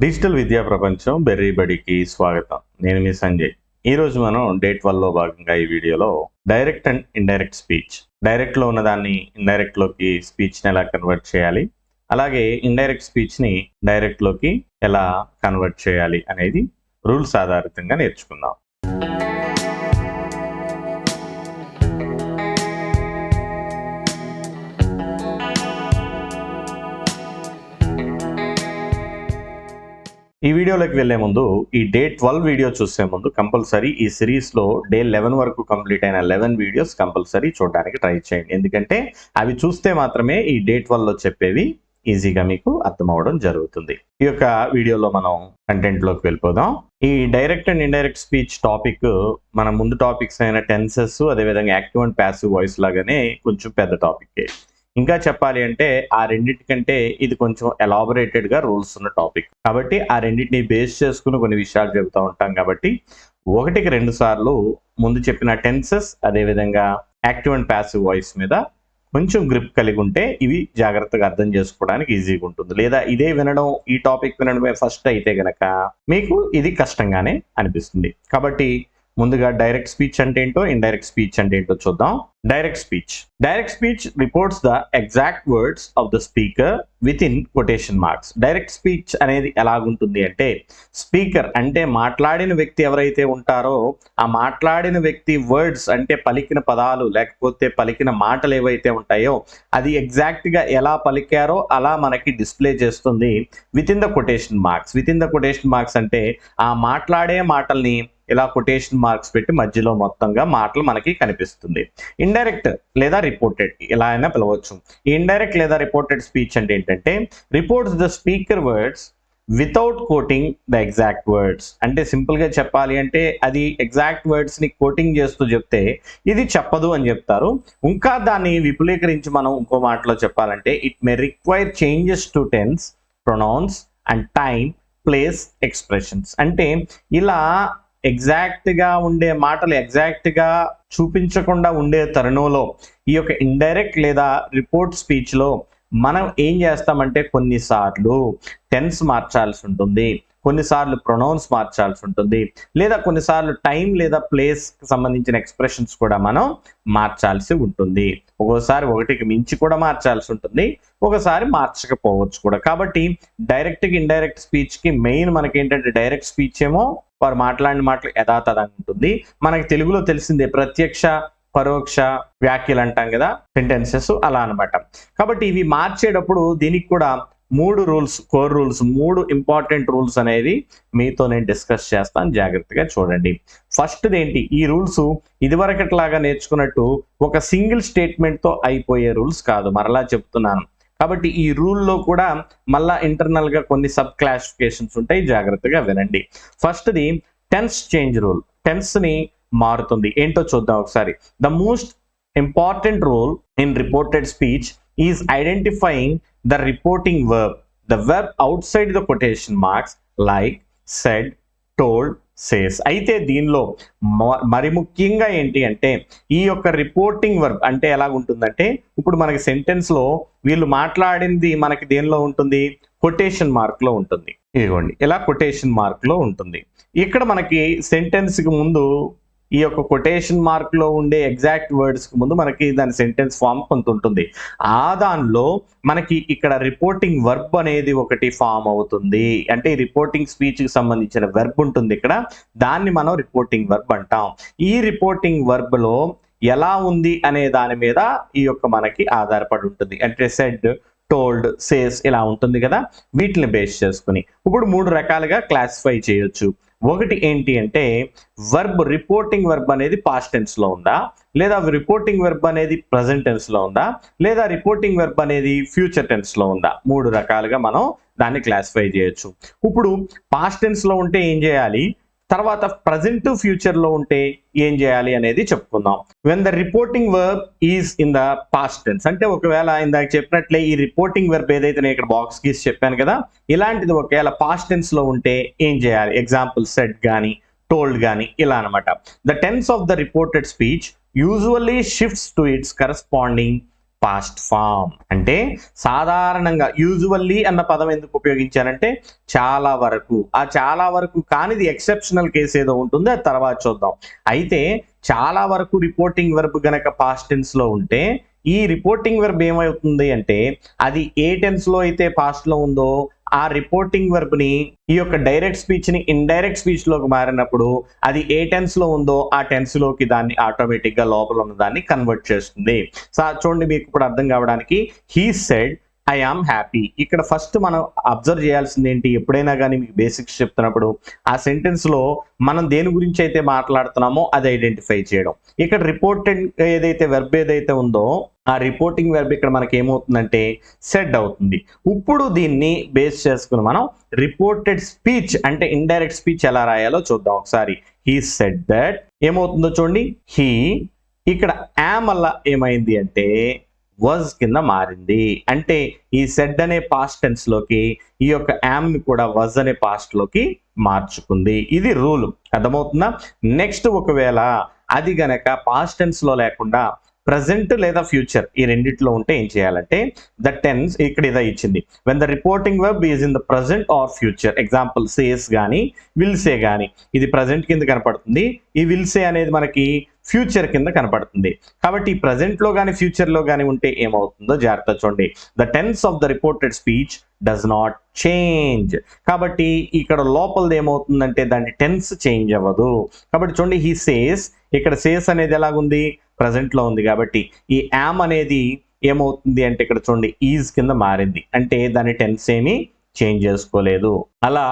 Digital విద్యా ప్రపంచం berry బడికి స్వాగతం. నేను మీ సంజయ్. ఈరోజు మనం డే 12లో భాగంగా ఈ వీడియోలో డైరెక్ట్ అండ్ ఇండైరెక్ట్ స్పీచ్, డైరెక్ట్లో ఉన్నదాన్ని ఇండైరెక్ట్లోకి స్పీచ్ని ఎలా కన్వర్ట్ చేయాలి, అలాగే ఇండైరెక్ట్ స్పీచ్ని డైరెక్ట్లోకి ఎలా కన్వర్ట్ చేయాలి అనేది రూల్స్ ఆధారితంగా నేర్చుకుందాం. ఈ వీడియోలోకి వెళ్లే ముందు ఈ డే 12 వీడియో చూసే ముందు కంపల్సరీ ఈ సిరీస్లో డే 11 వరకు కంప్లీట్ అయిన 11 వీడియోస్ కంపల్సరీ చూడడానికి ట్రై చేయండి. ఎందుకంటే అవి చూస్తే మాత్రమే ఈ డే 12లో చెప్పేవి ఈజీగా మీకు అర్థమవడం జరుగుతుంది. ఈ యొక్క వీడియోలో మనం కంటెంట్లోకి వెళ్ళిపోదాం. ఈ direct and indirect speech topic మన ముందు టాపిక్స్ అయిన టెన్సెస్, అదేవిధంగా యాక్టివ్ అండ్ ప్యాసివ్ వాయిస్ లాగానే కొంచెం పెద్ద టాపిక్. ఇంకా చెప్పాలి అంటే ఆ రెండింటికంటే ఇది కొంచెం ఎలాబొరేటెడ్గా రూల్స్ ఉన్న టాపిక్ కాబట్టి ఆ రెండింటిని బేస్ చేసుకుని కొన్ని విషయాలు చెబుతూ ఉంటాం. కాబట్టి ఒకటికి 2 సార్లు ముందు చెప్పిన టెన్సెస్, అదేవిధంగా యాక్టివ్ అండ్ ప్యాసివ్ వాయిస్ మీద కొంచెం గ్రిప్ కలిగి ఉంటే ఇవి జాగ్రత్తగా అర్థం చేసుకోవడానికి ఈజీగా ఉంటుంది. లేదా ఇదే వినడం, ఈ టాపిక్ వినడమే ఫస్ట్ అయితే గనక మీకు ఇది కష్టంగానే అనిపిస్తుంది. కాబట్టి ముందుగా డైరెక్ట్ స్పీచ్ అంటే ఏంటో, ఇండైరెక్ట్ స్పీచ్ అంటే ఏంటో చూద్దాం. Direct speech reports the exact words of the speaker with in quotation marks. Direct speech అనేది ఎలాగుంటుంది అంటే, స్పీకర్ అంటే మాట్లాడిన వ్యక్తి ఎవరైతే ఉంటారో ఆ మాట్లాడిన వ్యక్తి వర్డ్స్ అంటే పలికిన పదాలు లేకపోతే పలికిన మాటలు ఏవైతే ఉంటాయో అది ఎగ్జాక్ట్గా ఎలా పలికారో అలా మనకి డిస్ప్లే చేస్తుంది with in the quotation marks. With in the quotation marks అంటే ఆ మాట్లాడే మాటల్ని ఇలా కొటేషన్ మార్క్స్ పెట్టి మధ్యలో మొత్తంగా మాటలు మనకి కనిపిస్తుంది. ఇండైరెక్ట్ లేదా రిపోర్టెడ్ ఎలా అయినా పిలవచ్చు. ఈ ఇండైరెక్ట్ లేదా రిపోర్టెడ్ స్పీచ్ అంటే ఏంటంటే, reports the speaker words without coating the exact words. అంటే సింపుల్గా చెప్పాలి అంటే అది ఎగ్జాక్ట్ వర్డ్స్ని కోటింగ్ చేస్తూ చెప్తే ఇది చెప్పదు అని చెప్తారు. ఇంకా దాన్ని విపులీకరించి మనం ఇంకో మాటలో చెప్పాలంటే, it may require changes to tense, pronouns and time, place, expressions. అంటే ఇలా ఎగ్జాక్ట్గా ఉండే మాటలు ఎగ్జాక్ట్గా చూపించకుండా ఉండే తరుణంలో ఈ యొక్క ఇండైరెక్ట్ లేదా రిపోర్ట్ స్పీచ్లో మనం ఏం చేస్తామంటే కొన్నిసార్లు టెన్స్ మార్చాల్సి ఉంటుంది, కొన్నిసార్లు ప్రొనౌన్స్ మార్చాల్సి ఉంటుంది, లేదా కొన్నిసార్లు టైం లేదా ప్లేస్కి సంబంధించిన ఎక్స్ప్రెషన్స్ కూడా మనం మార్చాల్సి ఉంటుంది. ఒక్కోసారి ఒకటికి మించి కూడా మార్చాల్సి ఉంటుంది, ఒకసారి మార్చకపోవచ్చు కూడా. కాబట్టి డైరెక్ట్కి ఇండైరెక్ట్ స్పీచ్కి మెయిన్ మనకి ఏంటంటే, డైరెక్ట్ స్పీచ్ ఏమో వారు మాట్లాడిన మాటలు యథాతథంగా ఉంటుంది. మనకి తెలుగులో తెలిసిందే ప్రత్యక్ష పరోక్ష వ్యాఖ్యలు అంటాం కదా, సెంటెన్సెస్ అలా అనమాట. కాబట్టి ఇవి మార్చేటప్పుడు దీనికి కూడా 3 rules, core rules, 3 important rules అనేది మీతో నేను డిస్కస్ చేస్తాను, జాగ్రత్తగా చూడండి. ఫస్ట్ది ఏంటి, ఈ రూల్స్ ఇదివరకట్లాగా నేర్చుకున్నట్టు ఒక సింగిల్ స్టేట్మెంట్తో అయిపోయే రూల్స్ కాదు, మరలా చెప్తున్నాను. కాబట్టి ఈ రూల్లో కూడా మళ్ళా ఇంటర్నల్గా కొన్ని సబ్ క్లాసిఫికేషన్స్ ఉంటాయి, జాగ్రత్తగా వినండి. ఫస్ట్ది టెన్స్ చేంజ్ రూల్. టెన్స్ని మారుతుంది ఏంటో చూద్దాం ఒకసారి. The most important rule in reported speech is identifying the reporting verb, the verb outside the quotation marks like said, told, says. అయితే దీనిలో మరి ముఖ్యంగా ఏంటి అంటే, ఈ యొక్క రిపోర్టింగ్ వర్బ్ అంటే ఎలాగుంటుందంటే, ఇప్పుడు మనకి సెంటెన్స్లో వీళ్ళు మాట్లాడింది మనకి దేనిలో ఉంటుంది, కొటేషన్ మార్క్లో ఉంటుంది. ఇదిగోండి ఇలా కొటేషన్ మార్క్లో ఉంటుంది. ఇక్కడ మనకి సెంటెన్స్కి ముందు ఈ యొక్క కొటేషన్ మార్క్లో ఉండే ఎగ్జాక్ట్ వర్డ్స్కి ముందు మనకి దాని సెంటెన్స్ ఫామ్ కొంత ఉంటుంది. ఆ దానిలో మనకి ఇక్కడ రిపోర్టింగ్ వర్బ్ అనేది ఒకటి ఫామ్ అవుతుంది. అంటే ఈ రిపోర్టింగ్ స్పీచ్కి సంబంధించిన వర్బ్ ఉంటుంది ఇక్కడ, దాన్ని మనం రిపోర్టింగ్ వర్బ్ అంటాం. ఈ రిపోర్టింగ్ వర్బ్లో ఎలా ఉంది అనే దాని మీద ఈ యొక్క మనకి ఆధారపడి ఉంటుంది. అంటే సెడ్, టోల్డ్, సేస్ ఇలా ఉంటుంది కదా, వీటిని బేస్ చేసుకుని ఇప్పుడు 3 రకాలుగా క్లాసిఫై చేయొచ్చు. ఒకటి ఏంటి అంటే, వర్బ్, రిపోర్టింగ్ వర్బ్ అనేది పాస్ట్ టెన్స్లో ఉందా, లేదా రిపోర్టింగ్ వర్బ్ అనేది ప్రజెంట్ టెన్స్లో ఉందా, లేదా రిపోర్టింగ్ వర్బ్ అనేది ఫ్యూచర్ టెన్స్లో ఉందా. 3 రకాలుగా మనం దాన్ని క్లాసిఫై చేయొచ్చు. ఇప్పుడు పాస్ట్ టెన్స్లో ఉంటే ఏం చేయాలి, తర్వాత ప్రజెంట్ ఫ్యూచర్లో ఉంటే ఏం చేయాలి అనేది చెప్పుకుందాం. When the reporting verb is in the past tense, అంటే ఒకవేళ ఇందాక చెప్పినట్లే ఈ రిపోర్టింగ్ వర్బ్ ఏదైతే నేను ఇక్కడ బాక్స్ గీసి చెప్పాను కదా, ఇలాంటిది ఒకవేళ పాస్ట్ టెన్స్లో ఉంటే ఏం చేయాలి, ఎగ్జాంపుల్ సెడ్ కానీ టోల్డ్ కానీ ఇలా అనమాట. The tense of the reported speech usually shifts to its corresponding past form. అంటే సాధారణంగా యూజువల్లీ అన్న పదం ఎందుకు ఉపయోగించానంటే చాలా వరకు, ఆ చాలా వరకు కానిది ఎక్సెప్షనల్ కేసు ఏదో ఉంటుందో అది తర్వాత చూద్దాం. అయితే చాలా వరకు రిపోర్టింగ్ వెర్బ్ గనక పాస్ట్ టెన్స్ లో ఉంటే ఈ రిపోర్టింగ్ వెర్బ్ ఏమవుతుంది అంటే అది ఏ టెన్స్ లో అయితే పాస్ట్ లో ఉందో ఆ రిపోర్టింగ్ వెర్బ్ ని ఈ యొక్క డైరెక్ట్ స్పీచ్ ని ఇండైరెక్ట్ స్పీచ్ లోకి మారినప్పుడు అది ఏ టెన్స్ లో ఉందో ఆ టెన్స్ లోకి దాన్ని ఆటోమేటిక్ గా లోపల ఉన్న దాన్ని కన్వర్ట్ చేస్తుంది. చూడండి, మీకు ఇప్పుడు అర్థం కావడానికి he said I am happy. ఇక్కడ ఫస్ట్ మనం అబ్జర్వ్ చేయాల్సింది ఏంటి, ఎప్పుడైనా కానీ మీకు బేసిక్స్ చెప్తున్నప్పుడు ఆ సెంటెన్స్ లో మనం దేని గురించి అయితే మాట్లాడుతున్నామో అది ఐడెంటిఫై చేయడం. ఇక్కడ రిపోర్టెడ్ ఏదైతే వెర్బ్ ఏదైతే ఉందో ఆ రిపోర్టింగ్ వెర్బ్ ఇక్కడ మనకి ఏమవుతుందంటే సెడ్ అవుతుంది. ఇప్పుడు దీన్ని బేస్ చేసుకుని మనం రిపోర్టెడ్ స్పీచ్ అంటే ఇండైరెక్ట్ స్పీచ్ ఎలా రాయాలో చూద్దాం ఒకసారి. హీ సెడ్ దట్ ఏమవుతుందో చూడండి, హీ ఇక్కడ యామ్ వల్ల ఏమైంది అంటే వాజ్ కింద మారింది. అంటే ఈ సెడ్ అనే పాస్ట్ టెన్స్ లోకి ఈ యొక్క యామ్ ని కూడా వాజ్ అనే పాస్ట్ లోకి మార్చుకుంది. ఇది రూల్, అర్థమవుతుందా? నెక్స్ట్ ఒకవేళ అది గనక పాస్ట్ టెన్స్ లో లేకుండా ప్రజెంట్ లేదా ఫ్యూచర్ ఈ రెండిట్లో ఉంటే ఏం చేయాలంటే ద టెన్స్ ఇక్కడ ఇదే ఇచ్చింది. When the reporting verb is in the present or future, example says కానీ విల్ సే కానీ, ఇది ప్రజెంట్ కింద కనపడుతుంది, ఈ విల్ సే అనేది మనకి ఫ్యూచర్ కింద కనపడుతుంది. కాబట్టి ఈ ప్రజెంట్ లో కానీ ఫ్యూచర్ లో కానీ ఉంటే ఏమవుతుందో జాగ్రత్త చూడండి. The tense of the reported speech does not change. కాబట్టి ఇక్కడ లోపలది ఏమవుతుందంటే దాని టెన్స్ చేంజ్ అవ్వదు. కాబట్టి చూడండి, హీ సేస్, ఇక్కడ సేస్ అనేది ఎలాగుంది, ప్రజెంట్ లో ఉంది. కాబట్టి ఈ యామ్ అనేది ఏమవుతుంది అంటే ఇక్కడ చూడండి ఈజ్ కింద మారింది. అంటే దాని టెన్స్ ఏమి చేంజ్ చేసుకోలేదు, అలా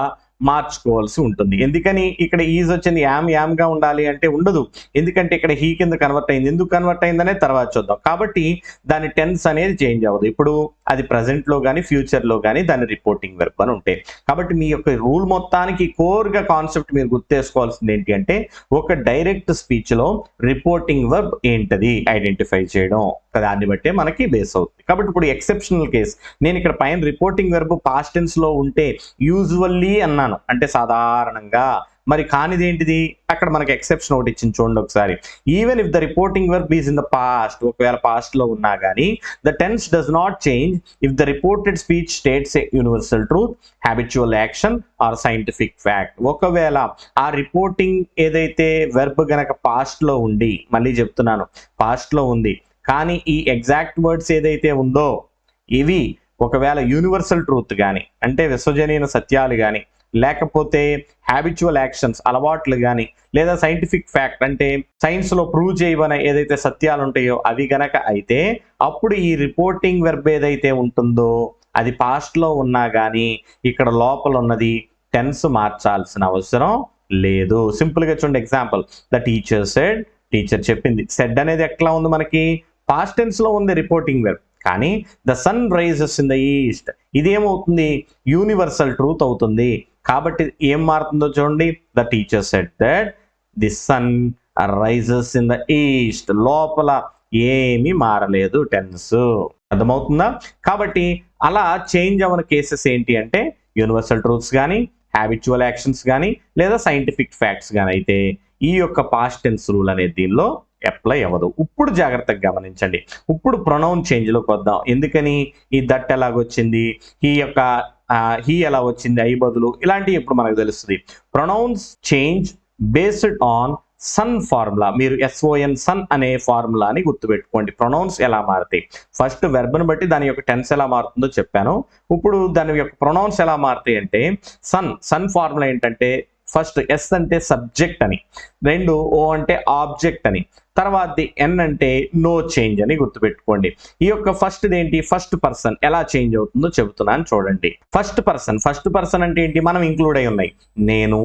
మార్చుకోవాల్సి ఉంటుంది. ఎందుకని ఇక్కడ ఈజ్ వచ్చింది, యామ్ గా ఉండాలి అంటే ఉండదు, ఎందుకంటే ఇక్కడ హీ కింద కన్వర్ట్ అయింది. ఎందుకు కన్వర్ట్ అయిందనే తర్వాత చూద్దాం. కాబట్టి దాని టెన్స్ అనేది చేంజ్ అవ్వదు. ఇప్పుడు అది ప్రజెంట్ లో కానీ ఫ్యూచర్ లో కానీ దాని రిపోర్టింగ్ వెర్బ్ అని ఉంటాయి. కాబట్టి మీ యొక్క రూల్ మొత్తానికి కోర్ గా కాన్సెప్ట్ మీరు గుర్తేసుకోవాల్సింది ఏంటి అంటే ఒక డైరెక్ట్ స్పీచ్ లో రిపోర్టింగ్ వెర్బ్ ఏంటది ఐడెంటిఫై చేయడం, దాన్ని బట్టే మనకి బేస్ అవుతుంది. కాబట్టి ఇప్పుడు ఎక్సెప్షనల్ కేస్, నేను ఇక్కడ పైన రిపోర్టింగ్ వెర్బ్ పాస్ట్ టెన్స్ లో ఉంటే యూజువల్లీ అన్నాను అంటే సాధారణంగా, మరి కానిది ఏంటిది, అక్కడ మనకి ఎక్సెప్షన్ ఒకటి ఇచ్చింది చూడండి ఒకసారి. Even if the reporting verb is in the past, ఒకవేళ పాస్ట్ లో ఉన్నా కానీ the tense does not change if the reported speech states a universal truth, habitual action or scientific fact. ఒకవేళ ఆ రిపోర్టింగ్ ఏదైతే వెర్బ్ గనక పాస్ట్ లో ఉండి, మళ్ళీ చెప్తున్నాను పాస్ట్ లో ఉంది, కానీ ఈ ఎగ్జాక్ట్ వర్డ్స్ ఏదైతే ఉందో ఇవి ఒకవేళ యూనివర్సల్ ట్రూత్ కానీ అంటే విశ్వజనీయ సత్యాలు కానీ, లేకపోతే హ్యాబిచువల్ యాక్షన్స్ అలవాట్లు కానీ, లేదా సైంటిఫిక్ ఫ్యాక్ట్ అంటే సైన్స్ లో ప్రూవ్ చేయబడిన ఏదైతే సత్యాలు ఉంటాయో అవి గనక అయితే అప్పుడు ఈ రిపోర్టింగ్ వెర్బ్ ఏదైతే ఉంటుందో అది పాస్ట్ లో ఉన్నా కానీ ఇక్కడ లోపల ఉన్నది టెన్స్ మార్చాల్సిన అవసరం లేదు. సింపుల్ గా చూడండి example, the teacher said, teacher చెప్పింది. సెడ్ అనేది ఎట్లా ఉంది మనకి, పాస్ట్ టెన్స్ లో ఉంది రిపోర్టింగ్ వెర్బ్, కానీ the sun rises in the east ఇదేమవుతుంది యూనివర్సల్ ట్రూత్ అవుతుంది. కాబట్టి ఏం మారుతుందో చూడండి, the teacher said that the sun rises in the east, లోపల ఏమీ మారలేదు టెన్స్, అర్థమవుతుందా? కాబట్టి అలా చేంజ్ అవ్వని కేసెస్ ఏంటి అంటే యూనివర్సల్ ట్రూత్స్ కానీ, హ్యాబిచువల్ యాక్షన్స్ కానీ, లేదా సైంటిఫిక్ ఫ్యాక్ట్స్ కానీ అయితే ఈ యొక్క పాస్ట్ టెన్స్ రూల్ అనేది దీనిలో అప్లై అవ్వదు. ఇప్పుడు జాగ్రత్తగా గమనించండి. ఇప్పుడు ప్రొనౌన్ చేంజ్ లోకి వద్దాం. ఎందుకని ఈ దట్ ఎలాగొచ్చింది, హీ ఎలా వచ్చింది ఐ బదులు, ఇలాంటివి ఇప్పుడు మనకు తెలుస్తుంది. Pronouns change based on son formula. మీరు SON సన్ అనే ఫార్ములాని గుర్తుపెట్టుకోండి. ప్రొనౌన్స్ ఎలా మారుతాయి, ఫస్ట్ వెర్బ్ని బట్టి దాని యొక్క టెన్స్ ఎలా మారుతుందో చెప్పాను. ఇప్పుడు దాని యొక్క ప్రొనౌన్స్ ఎలా మారుతాయి అంటే సన్ ఫార్ములా ఏంటంటే ఫస్ట్ ఎస్ అంటే సబ్జెక్ట్ అని, రెండు ఓ అంటే ఆబ్జెక్ట్ అని, తర్వాత ఎన్ అంటే నో చేంజ్ అని గుర్తుపెట్టుకోండి. ఈ యొక్క ఫస్ట్ ఏంటి, ఫస్ట్ పర్సన్ ఎలా చేంజ్ అవుతుందో చెబుతున్నాను చూడండి. ఫస్ట్ పర్సన్ అంటే ఏంటి, మనం ఇంక్లూడ్ అయి ఉన్నాయి. నేను,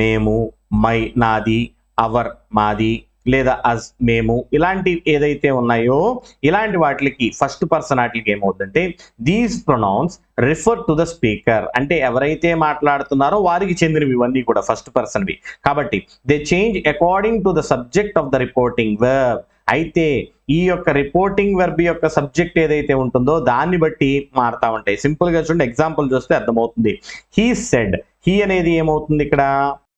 మేము, మై నాది, అవర్ మాది, లేదా అస్ మేము, ఇలాంటి ఏదైతే ఉన్నాయో ఇలాంటి వాటికి ఫస్ట్ పర్సన్ వాటికి ఏమవుతుందంటే these pronouns refer to the speaker, అంటే ఎవరైతే మాట్లాడుతున్నారో వారికి చెందినవి ఇవన్నీ కూడా ఫస్ట్ పర్సన్వి. కాబట్టి they change according to the subject of the reporting verb. అయితే ఈ యొక్క రిపోర్టింగ్ వెర్బ్ యొక్క సబ్జెక్ట్ ఏదైతే ఉంటుందో దాన్ని బట్టి మారుతా ఉంటాయి. సింపుల్ గా చూడండి, ఎగ్జాంపుల్ చూస్తే అర్థమవుతుంది. హీ సెడ్, హీ అనేది ఏమవుతుంది ఇక్కడ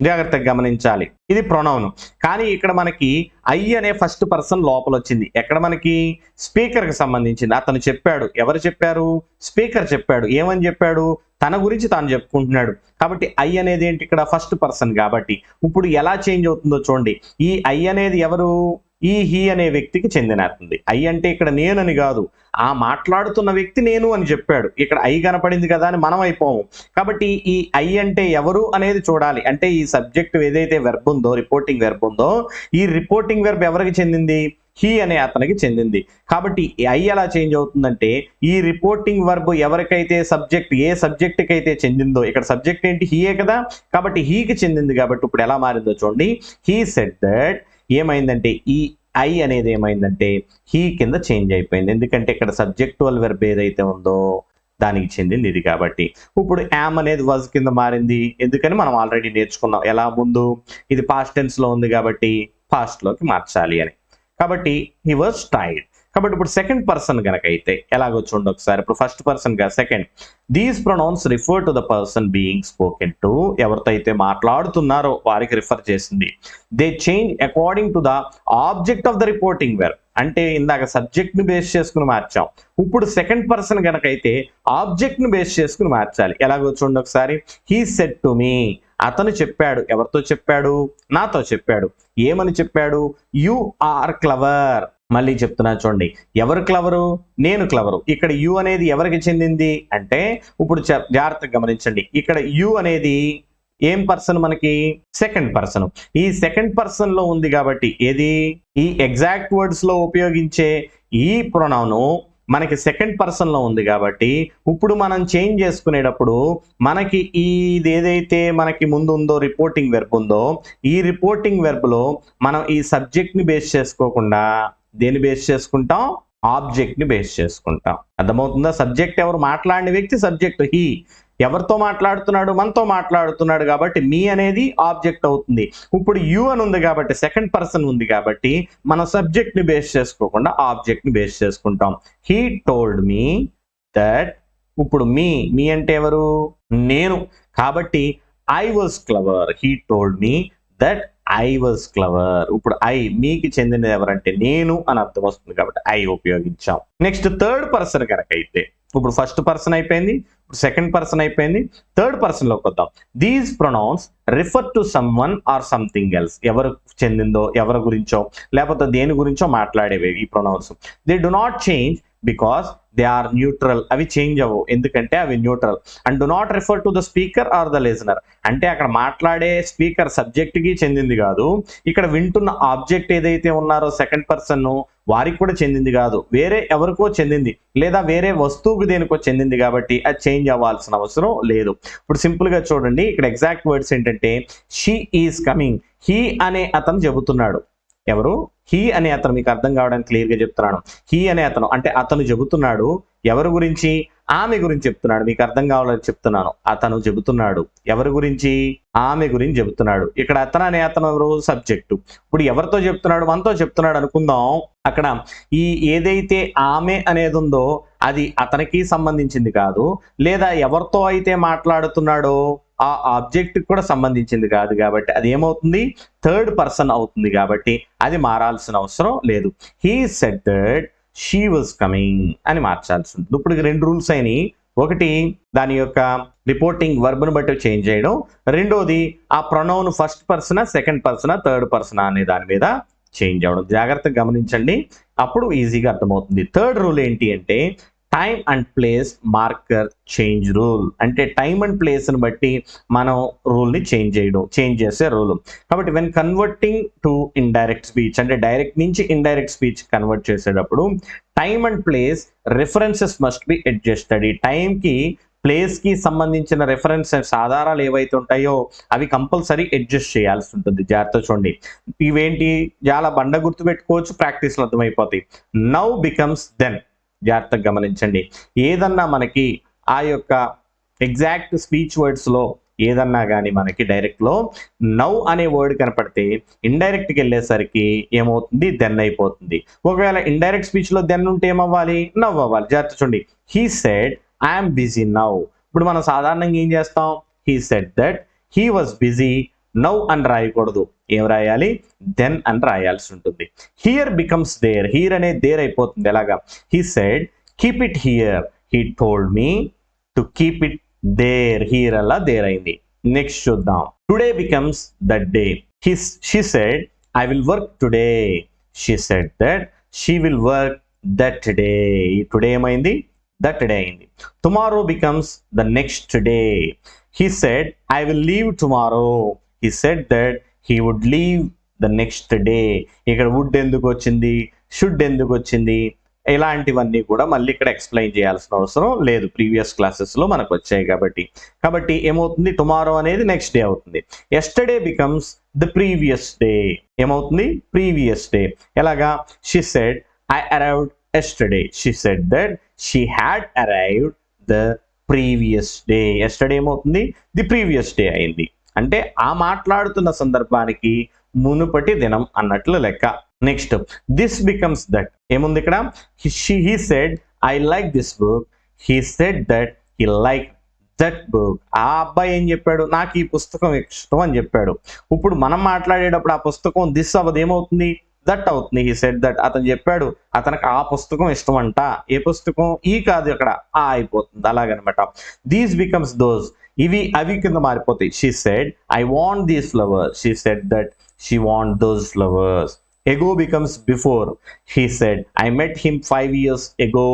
జాగ్రత్తగా గమనించాలి. ఇది ప్రొనౌన్. కానీ ఇక్కడ మనకి ఐ అనే ఫస్ట్ పర్సన్ లోపల వచ్చింది. ఎక్కడ మనకి స్పీకర్కి సంబంధించింది. అతను చెప్పాడు. ఎవరు చెప్పారు? స్పీకర్ చెప్పాడు. ఏమని చెప్పాడు? తన గురించి తాను చెప్పుకుంటున్నాడు. కాబట్టి ఐ అనేది ఏంటి ఇక్కడ ఫస్ట్ పర్సన్ కాబట్టి ఇప్పుడు ఎలా చేంజ్ అవుతుందో చూడండి. ఈ ఐ అనేది ఎవరు? ఈ హీ అనే వ్యక్తికి చెందినది. ఐ అంటే ఇక్కడ నేనని కాదు, ఆ మాట్లాడుతున్న వ్యక్తి నేను అని చెప్పాడు. ఇక్కడ ఐ కనపడింది కదా అని మనం అయిపోము. కాబట్టి ఈ ఐ అంటే ఎవరు అనేది చూడాలి. అంటే ఈ సబ్జెక్ట్ ఏదైతే వెర్బ్ ఉందో, రిపోర్టింగ్ వెర్బ్ ఉందో, ఈ రిపోర్టింగ్ వెర్బ్ ఎవరికి చెందింది? హీ అనే అతనికి చెందింది. కాబట్టి ఐ ఎలా చేంజ్ అవుతుందంటే ఈ రిపోర్టింగ్ వర్బ్ ఎవరికైతే సబ్జెక్ట్, ఏ సబ్జెక్ట్కి అయితే చెందిందో, ఇక్కడ సబ్జెక్ట్ ఏంటి? హీయే కదా. కాబట్టి హీకి చెందింది కాబట్టి ఇప్పుడు ఎలా మారిందో చూడండి. హీ సెడ్ దట్ ఏమైందంటే ఈ ఐ అనేది ఏమైందంటే హీ కింద చేంజ్ అయిపోయింది. ఎందుకంటే ఇక్కడ సబ్జెక్టువల్ వెర్బ్ ఏదైతే ఉందో దానికి చెందింది ఇది కాబట్టి. ఇప్పుడు యామ్ అనేది వాజ్ కింద మారింది. ఎందుకని మనం ఆల్రెడీ నేర్చుకున్నాం. ఎలా ముందు ఇది పాస్ట్ టెన్స్ లో ఉంది కాబట్టి పాస్ట్ లోకి మార్చాలి అని. కాబట్టి హీ వాజ్ టైర్డ్. కాబట్టి ఇప్పుడు సెకండ్ పర్సన్ కనుక అయితే ఎలాగో చూడండి ఒకసారి. ఇప్పుడు ఫస్ట్ పర్సన్ గా second. These pronouns refer to the person being spoken to. ఎవరితో అయితే మాట్లాడుతున్నారో వారికి రిఫర్ చేసింది. They change according to the object of the reporting verb. అంటే ఇందాక సబ్జెక్ట్ ని బేస్ చేసుకుని మార్చాం. ఇప్పుడు సెకండ్ పర్సన్ కనుక అయితే ఆబ్జెక్ట్ ని బేస్ చేసుకుని మార్చాలి. ఎలాగో చూడండి ఒకసారి. He said to me. అతను చెప్పాడు. ఎవరితో చెప్పాడు? నాతో చెప్పాడు. ఏమని చెప్పాడు? You are clever. మళ్ళీ చెప్తున్నా చూడండి. ఎవరు క్లవరు? నేను క్లవరు. ఇక్కడ యు అనేది ఎవరికి చెందింది అంటే ఇప్పుడు జాగ్రత్తగా గమనించండి. ఇక్కడ యు అనేది ఏం పర్సన్ మనకి? Second person. ఈ సెకండ్ పర్సన్ లో ఉంది కాబట్టి ఏది? ఈ ఎగ్జాక్ట్ వర్డ్స్ లో ఉపయోగించే ఈ ప్రొనౌన్ మనకి సెకండ్ పర్సన్ లో ఉంది కాబట్టి ఇప్పుడు మనం చేంజ్ చేసుకునేటప్పుడు మనకి ఇది ఏదైతే మనకి ముందు ఉందో రిపోర్టింగ్ వెర్బ్ ఉందో, ఈ రిపోర్టింగ్ వెర్బ్ లో మనం ఈ సబ్జెక్ట్ ని బేస్ చేసుకోకుండా దేని బేస్ చేసుకుంటాం? ఆబ్జెక్ట్ ని బేస్ చేసుకుంటాం. అర్థమవుతుందా? సబ్జెక్ట్ ఎవరు? మాట్లాడిన వ్యక్తి సబ్జెక్ట్ హీ. ఎవరితో మాట్లాడుతున్నాడు? మనతో మాట్లాడుతున్నాడు కాబట్టి మీ అనేది ఆబ్జెక్ట్ అవుతుంది. ఇప్పుడు యు అని ఉంది కాబట్టి సెకండ్ పర్సన్ ఉంది కాబట్టి మనం సబ్జెక్ట్ ని బేస్ చేసుకోకుండా ఆబ్జెక్ట్ ని బేస్ చేసుకుంటాం. He told me that. ఇప్పుడు మీ అంటే ఎవరు? నేను. కాబట్టి I was clever. He told me that I was clever. ఇప్పుడు ఐ మీకు చెందినది ఎవరంటే నేను అని అర్థం వస్తుంది కాబట్టి ఐ ఉపయోగించాం. నెక్స్ట్ థర్డ్ పర్సన్ కనుక అయితే ఇప్పుడు ఫస్ట్ పర్సన్ అయిపోయింది, ఇప్పుడు సెకండ్ పర్సన్ అయిపోయింది, థర్డ్ పర్సన్ లోకి వద్దాం. These pronouns refer to someone or something else. ఎవరు చెందిందో, ఎవరి గురించో లేకపోతే దేని గురించో మాట్లాడేవి ఈ pronouns. They do not change because they are neutral. అవి చేంజ్ అవ్వవు ఎందుకంటే అవి neutral. And do not refer to the speaker or the listener. అంటే అక్కడ మాట్లాడే స్పీకర్ సబ్జెక్ట్ కి చెందింది కాదు, ఇక్కడ వింటున్న ఆబ్జెక్ట్ ఏదైతే ఉన్నారో సెకండ్ పర్సన్ వారికి కూడా చెందింది కాదు, వేరే ఎవరికో చెందింది లేదా వేరే వస్తువుకు దేనికో చెందింది కాబట్టి అది చేంజ్ అవ్వాల్సిన అవసరం లేదు. ఇప్పుడు సింపుల్ గా చూడండి. ఇక్కడ ఎగ్జాక్ట్ వర్డ్స్ ఏంటంటే షీ ఈజ్ కమింగ్. హీ అనే అతను చెబుతున్నాడు. ఎవరు? హీ అనే అతను. మీకు అర్థం కావడానికి క్లియర్ గా చెప్తున్నాను. హీ అనే అతను అంటే అతను చెబుతున్నాడు. ఎవరి గురించి? ఆమె గురించి చెప్తున్నాడు. మీకు అర్థం కావాలని చెప్తున్నాను. అతను చెబుతున్నాడు. ఎవరి గురించి? ఆమె గురించి చెబుతున్నాడు. ఇక్కడ అతను అనే అతను ఎవరు? సబ్జెక్టు. ఇప్పుడు ఎవరితో చెప్తున్నాడు? మనతో చెప్తున్నాడు అనుకుందాం. అక్కడ ఈ ఏదైతే ఆమె అనేది ఉందో అది అతనికి సంబంధించింది కాదు, లేదా ఎవరితో అయితే మాట్లాడుతున్నాడో ఆ ఆబ్జెక్ట్ కూడా సంబంధించింది కాదు కాబట్టి అది ఏమవుతుంది? థర్డ్ పర్సన్ అవుతుంది కాబట్టి అది మారాల్సిన అవసరం లేదు. He said that she was coming అని మార్చాల్సి ఉంటుంది. ఇప్పుడు రెండు రూల్స్ అయినాయి. ఒకటి దాని యొక్క రిపోర్టింగ్ వర్బ్ను బట్టి చేంజ్ చేయడం, రెండోది ఆ ప్రొనౌన్ ఫస్ట్ పర్సనా సెకండ్ పర్సనా థర్డ్ పర్సనా అనే దాని మీద చేంజ్ అవ్వడం. జాగ్రత్తగా గమనించండి, అప్పుడు ఈజీగా అర్థమవుతుంది. థర్డ్ రూల్ ఏంటి అంటే time and place marker change rule. అంటే టైమ్ అండ్ ప్లేస్ ని బట్టి మనం రూల్ ని చేంజ్ చేసే రూల్. కాబట్టి when converting to indirect speech అంటే డైరెక్ట్ నుంచి ఇండైరెక్ట్ స్పీచ్ కన్వర్ట్ చేసేటప్పుడు time and place references must be adjusted. ఈ టైం కి ప్లేస్ కి సంబంధించిన రెఫరెన్సెస్ ఆధారాలు ఏవైతే ఉంటాయో అవి కంపల్సరీ అడ్జస్ట్ చేయాల్సి ఉంటుంది. జాగ్రత్త చూడండి. ఇవేంటి? చాలా బండ గుర్తు పెట్టుకోవచ్చు, ప్రాక్టీస్లో అర్థమైపోతాయి. Now becomes then. జాగ్రత్తగా గమనించండి. ఏదన్నా మనకి ఆ యొక్క ఎగ్జాక్ట్ స్పీచ్ వర్డ్స్ లో ఏదన్నా కానీ మనకి డైరెక్ట్ లో నౌ అనే వర్డ్ కనపడితే ఇండైరెక్ట్ కి వెళ్ళేసరికి ఏమవుతుంది? దెన్ అయిపోతుంది. ఒకవేళ ఇండైరెక్ట్ స్పీచ్ లో దెన్ ఉంటే ఏమవ్వాలి? నవ్ అవ్వాలి. జాగ్రత్త చూడండి. He said I'm busy now. ఇప్పుడు మనం సాధారణంగా ఏం చేస్తాం? He said that he was busy now అని రాయకూడదు, ఏం రాయాలి, దెన్ అని రాయాల్సి ఉంటుంది. హియర్ బికమ్స్ దేర్, హియర్ అనేది దేర్ అయిపోతుంది. ఎలాగా, he said keep it here, he told me to keep it there, here అలా దేర్ అయింది. నెక్స్ట్ చూద్దాం. Today becomes that day, she said I will work today, she said that she will work that day, today ఏమైంది, that day అయింది. Tomorrow becomes the next day, he said I will leave tomorrow, he said that he would leave the next day. ఇక్కడ would ఎందుకు వచ్చింది, should ఎందుకు వచ్చింది, ఇలాంటివన్నీ కూడా మళ్ళీ ఇక్కడ ఎక్స్ప్లెయిన్ చేయాల్సిన అవసరం లేదు, ప్రీవియస్ క్లాసెస్లో మనకు వచ్చాయి కాబట్టి ఏమవుతుంది, టుమారో అనేది నెక్స్ట్ డే అవుతుంది. Yesterday becomes the previous day, ఏమవుతుంది, ప్రీవియస్ డే. ఎలాగా, she said I arrived yesterday, she said that she had arrived the previous day. Yesterday ఏమవుతుంది, ది ప్రీవియస్ డే అయింది. అంటే ఆ మాట్లాడుతున్న సందర్భానికి మునుపటి దినం అన్నట్లు లెక్క. నెక్స్ట్ దిస్ బికమ్స్ దట్, ఏముంది ఇక్కడ, he said I like this book, he said that he like that book. ఆ అబ్బాయి ఏం చెప్పాడు, నాకు ఈ పుస్తకం ఇష్టం అని చెప్పాడు. ఇప్పుడు మనం మాట్లాడేటప్పుడు ఆ పుస్తకం దిస్ అవ్వదు, ఏమవుతుంది, దట్ అవుతుంది. హీ సెడ్ దట్, అతను చెప్పాడు అతనికి ఆ పుస్తకం ఇష్టం అంట, ఏ పుస్తకం, ఈ కాదు అక్కడ ఆ అయిపోతుంది, అలాగనమాట. దీస్ బికమ్స్ దోస్, ఇవి అవి కింద మారిపోతాయి. She said I want these flowers, she said that she want those flowers. Ago becomes before, he said I met him 5 years ago,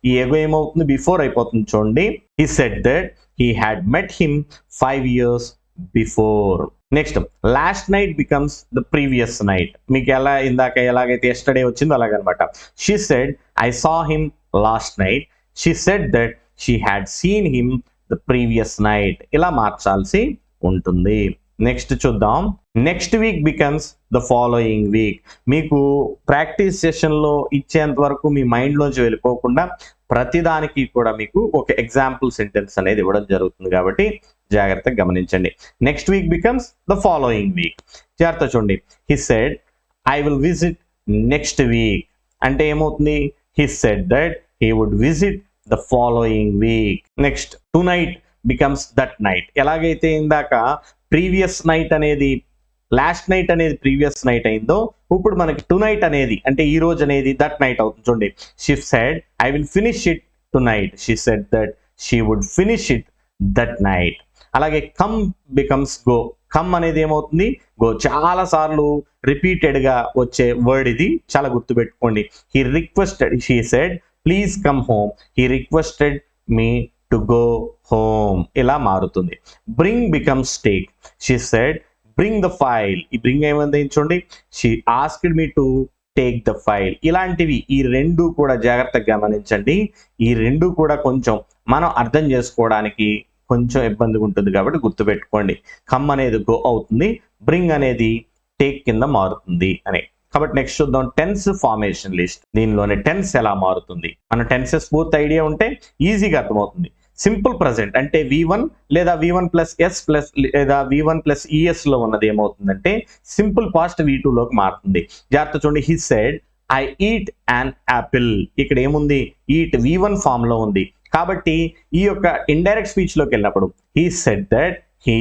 ఈ ఎగో ఏమవుతుంది, బిఫోర్ అయిపోతుంది చూడండి. He said that he had met him 5 years before. Next last night becomes the previous night, మీకు ఎలా ఇందాక ఎలాగైతే yesterday వచ్చిందో అలాగనమాట. She said I saw him last night, she said that she had seen him the previous night, ఇలా మార్చాల్సి ఉంటుంది. Next చూద్దాం. Next week becomes the following week. మీకు ప్రాక్టీస్ సెషన్లో ఇచ్చేంత వరకు మీ మైండ్లోంచి వెళ్ళిపోకుండా ప్రతిదానికి కూడా మీకు ఒక ఎగ్జాంపుల్ సెంటెన్స్ అనేది ఇవ్వడం జరుగుతుంది కాబట్టి జాగ్రత్తగా గమనించండి. Next week becomes the following week. జాగ్రత్త చూడండి. He said I will visit next week అంటే ఏమవుతుంది, he said that he would visit the following week. Next tonight becomes that night. ఎలాగైతే ఇందాక ప్రీవియస్ నైట్ అనేది లాస్ట్ నైట్ అనేది previous night అయిందో, ఇప్పుడు మనకి టు నైట్ అనేది అంటే ఈ రోజు అనేది దట్ నైట్ అవుతుంది చూడండి. She said I will finish it to night, she said that she would finish it that night. అలాగే కమ్ బికమ్స్ గో. కమ్ అనేది ఏమవుతుంది, గో. చాలా సార్లు రిపీటెడ్ గా వచ్చే వర్డ్ ఇది, చాలా గుర్తుపెట్టుకోండి. He requested, she said please come home, he requested me to go home, ఇలా మారుతుంది. Bring becomes take. She said bring the file. ఈ బ్రింగ్ ఏమైంది చూడండి, she asked me to take the file. ఇలాంటివి ఈ రెండు కూడా జాగ్రత్తగా గమనించండి. ఈ రెండు కూడా కొంచెం మనం అర్థం చేసుకోవడానికి కొంచెం ఇబ్బందిగా ఉంటుంది కాబట్టి గుర్తుపెట్టుకోండి. కమ్ అనేది గో అవుతుంది, బ్రింగ్ అనేది టేక్ కింద మారుతుంది అని. కాబట్టి నెక్స్ట్ చూద్దాం టెన్స్ ఫార్మేషన్ లిస్ట్. దీనిలోనే టెన్స్ ఎలా మారుతుంది, మన టెన్సెస్ పూర్తి ఐడియా ఉంటే ఈజీగా అర్థమవుతుంది. సింపుల్ ప్రజెంట్ అంటే V1 లేదా V1 ప్లస్ ఎస్ ప్లస్ లేదా V1 ప్లస్ ES లో ఉన్నది ఏమవుతుందంటే సింపుల్ పాస్ట్ V2 లోకి మారుతుంది. జాగ్రత్త చూడండి. He said I eat an apple. ఇక్కడ ఏముంది, ఈట్ V1 ఫామ్ లో ఉంది కాబట్టి ఈ యొక్క ఇండైరెక్ట్ స్పీచ్ లోకి వెళ్ళినప్పుడు he said that he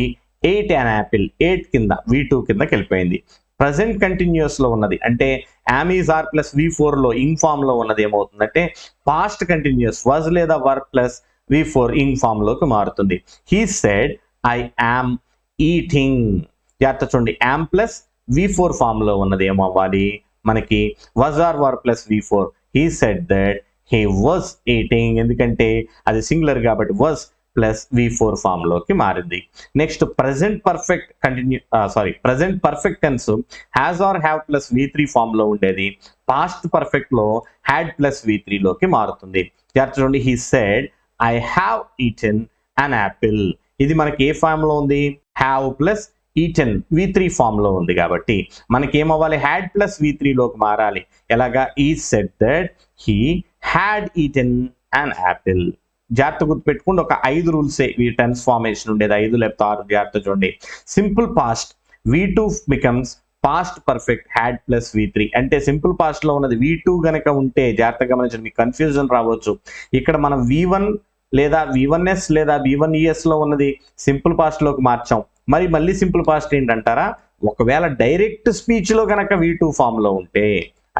eight an apple, 8 కింద V2 కిందకి వెళ్ళిపోయింది. ప్రజెంట్ కంటిన్యూస్ లో ఉన్నది అంటే am is are plus V4 లో ఇన్ ఫామ్ లో ఉన్నది ఏమవుతుందంటే పాస్ట్ కంటిన్యూస్ was లేదా were plus V4 ing form లోకి మారుతుంది. He said I am eating. జాగ్రత్త చూడండి, యామ్ ప్లస్ V4 ఫామ్ లో ఉన్నది ఏమవ్వాలి మనకి was or were plus V4. He said that he was eating, ఎందుకంటే అది సింగులర్ కాబట్టి was ప్లస్ V4 ఫామ్ లోకి మారింది. Next present perfect present perfect tense has or have plus V3 form లో ఉండేది పాస్ట్ పర్ఫెక్ట్ లో హ్యాడ్ ప్లస్ V3 లోకి మారుతుంది. జాగ్రత్త చూడండి. He said I have eaten an apple. ఇది మనకి ఏ ఫామ్ లో ఉంది, have plus eaten V3 form లో ఉంది కాబట్టి మనకి ఏమవ్వాలి, హ్యాడ్ ప్లస్ V3 లోకి మారాలి. ఎలాగా, ఈ said that he had eaten an Apple. జాగ్రత్త గుర్తుపెట్టుకోండి, ఒక 5 రూల్సే ఈ టెన్స్ ఫార్మేషన్ ఉండేది, 5 లేకపోతే 6. జాగ్రత్త చూడండి. Simple past V2 becomes past perfect had plus V3 అంటే సింపుల్ పాస్ట్ లో ఉన్నది V2 గనక ఉంటే జాగ్రత్తగా గమనించండి, మీకు కన్ఫ్యూజన్ రావచ్చు. ఇక్కడ మనం V1 లేదా V1s లేదా V1ES లో ఉన్నది సింపుల్ పాస్ట్ లోకి మార్చాం. మరి మళ్ళీ సింపుల్ పాస్ట్ ఏంటంటారా? ఒకవేళ డైరెక్ట్ స్పీచ్ లో కనుక V2 ఫామ్ లో ఉంటే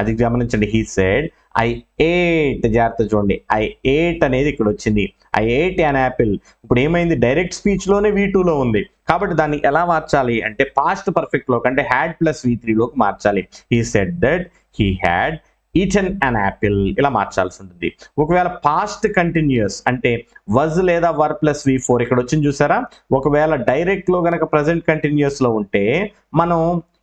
అది గమనించండి. హీ సెడ్ ఐ ఏట్, జాగ్రత్త చూడండి, ఐ ఏట్ అనేది ఇక్కడ వచ్చింది. I ate an Apple. ఇప్పుడు ఏమైంది? డైరెక్ట్ స్పీచ్ లోనే V2 లో ఉంది కాబట్టి దాన్ని ఎలా మార్చాలి అంటే పాస్ట్ పర్ఫెక్ట్ లోకి అంటే హ్యాడ్ ప్లస్ V3 లోకి మార్చాలి. He said that he had eaten an apple ఇలా మార్చాల్సి ఉంటుంది. ఒకవేళ పాస్ట్ కంటిన్యూస్ అంటే వజ్ లేదా వర్ ప్లస్ V4 ఇక్కడ వచ్చింది చూసారా? ఒకవేళ డైరెక్ట్ లో గనక ప్రజెంట్ కంటిన్యూస్ లో ఉంటే మనం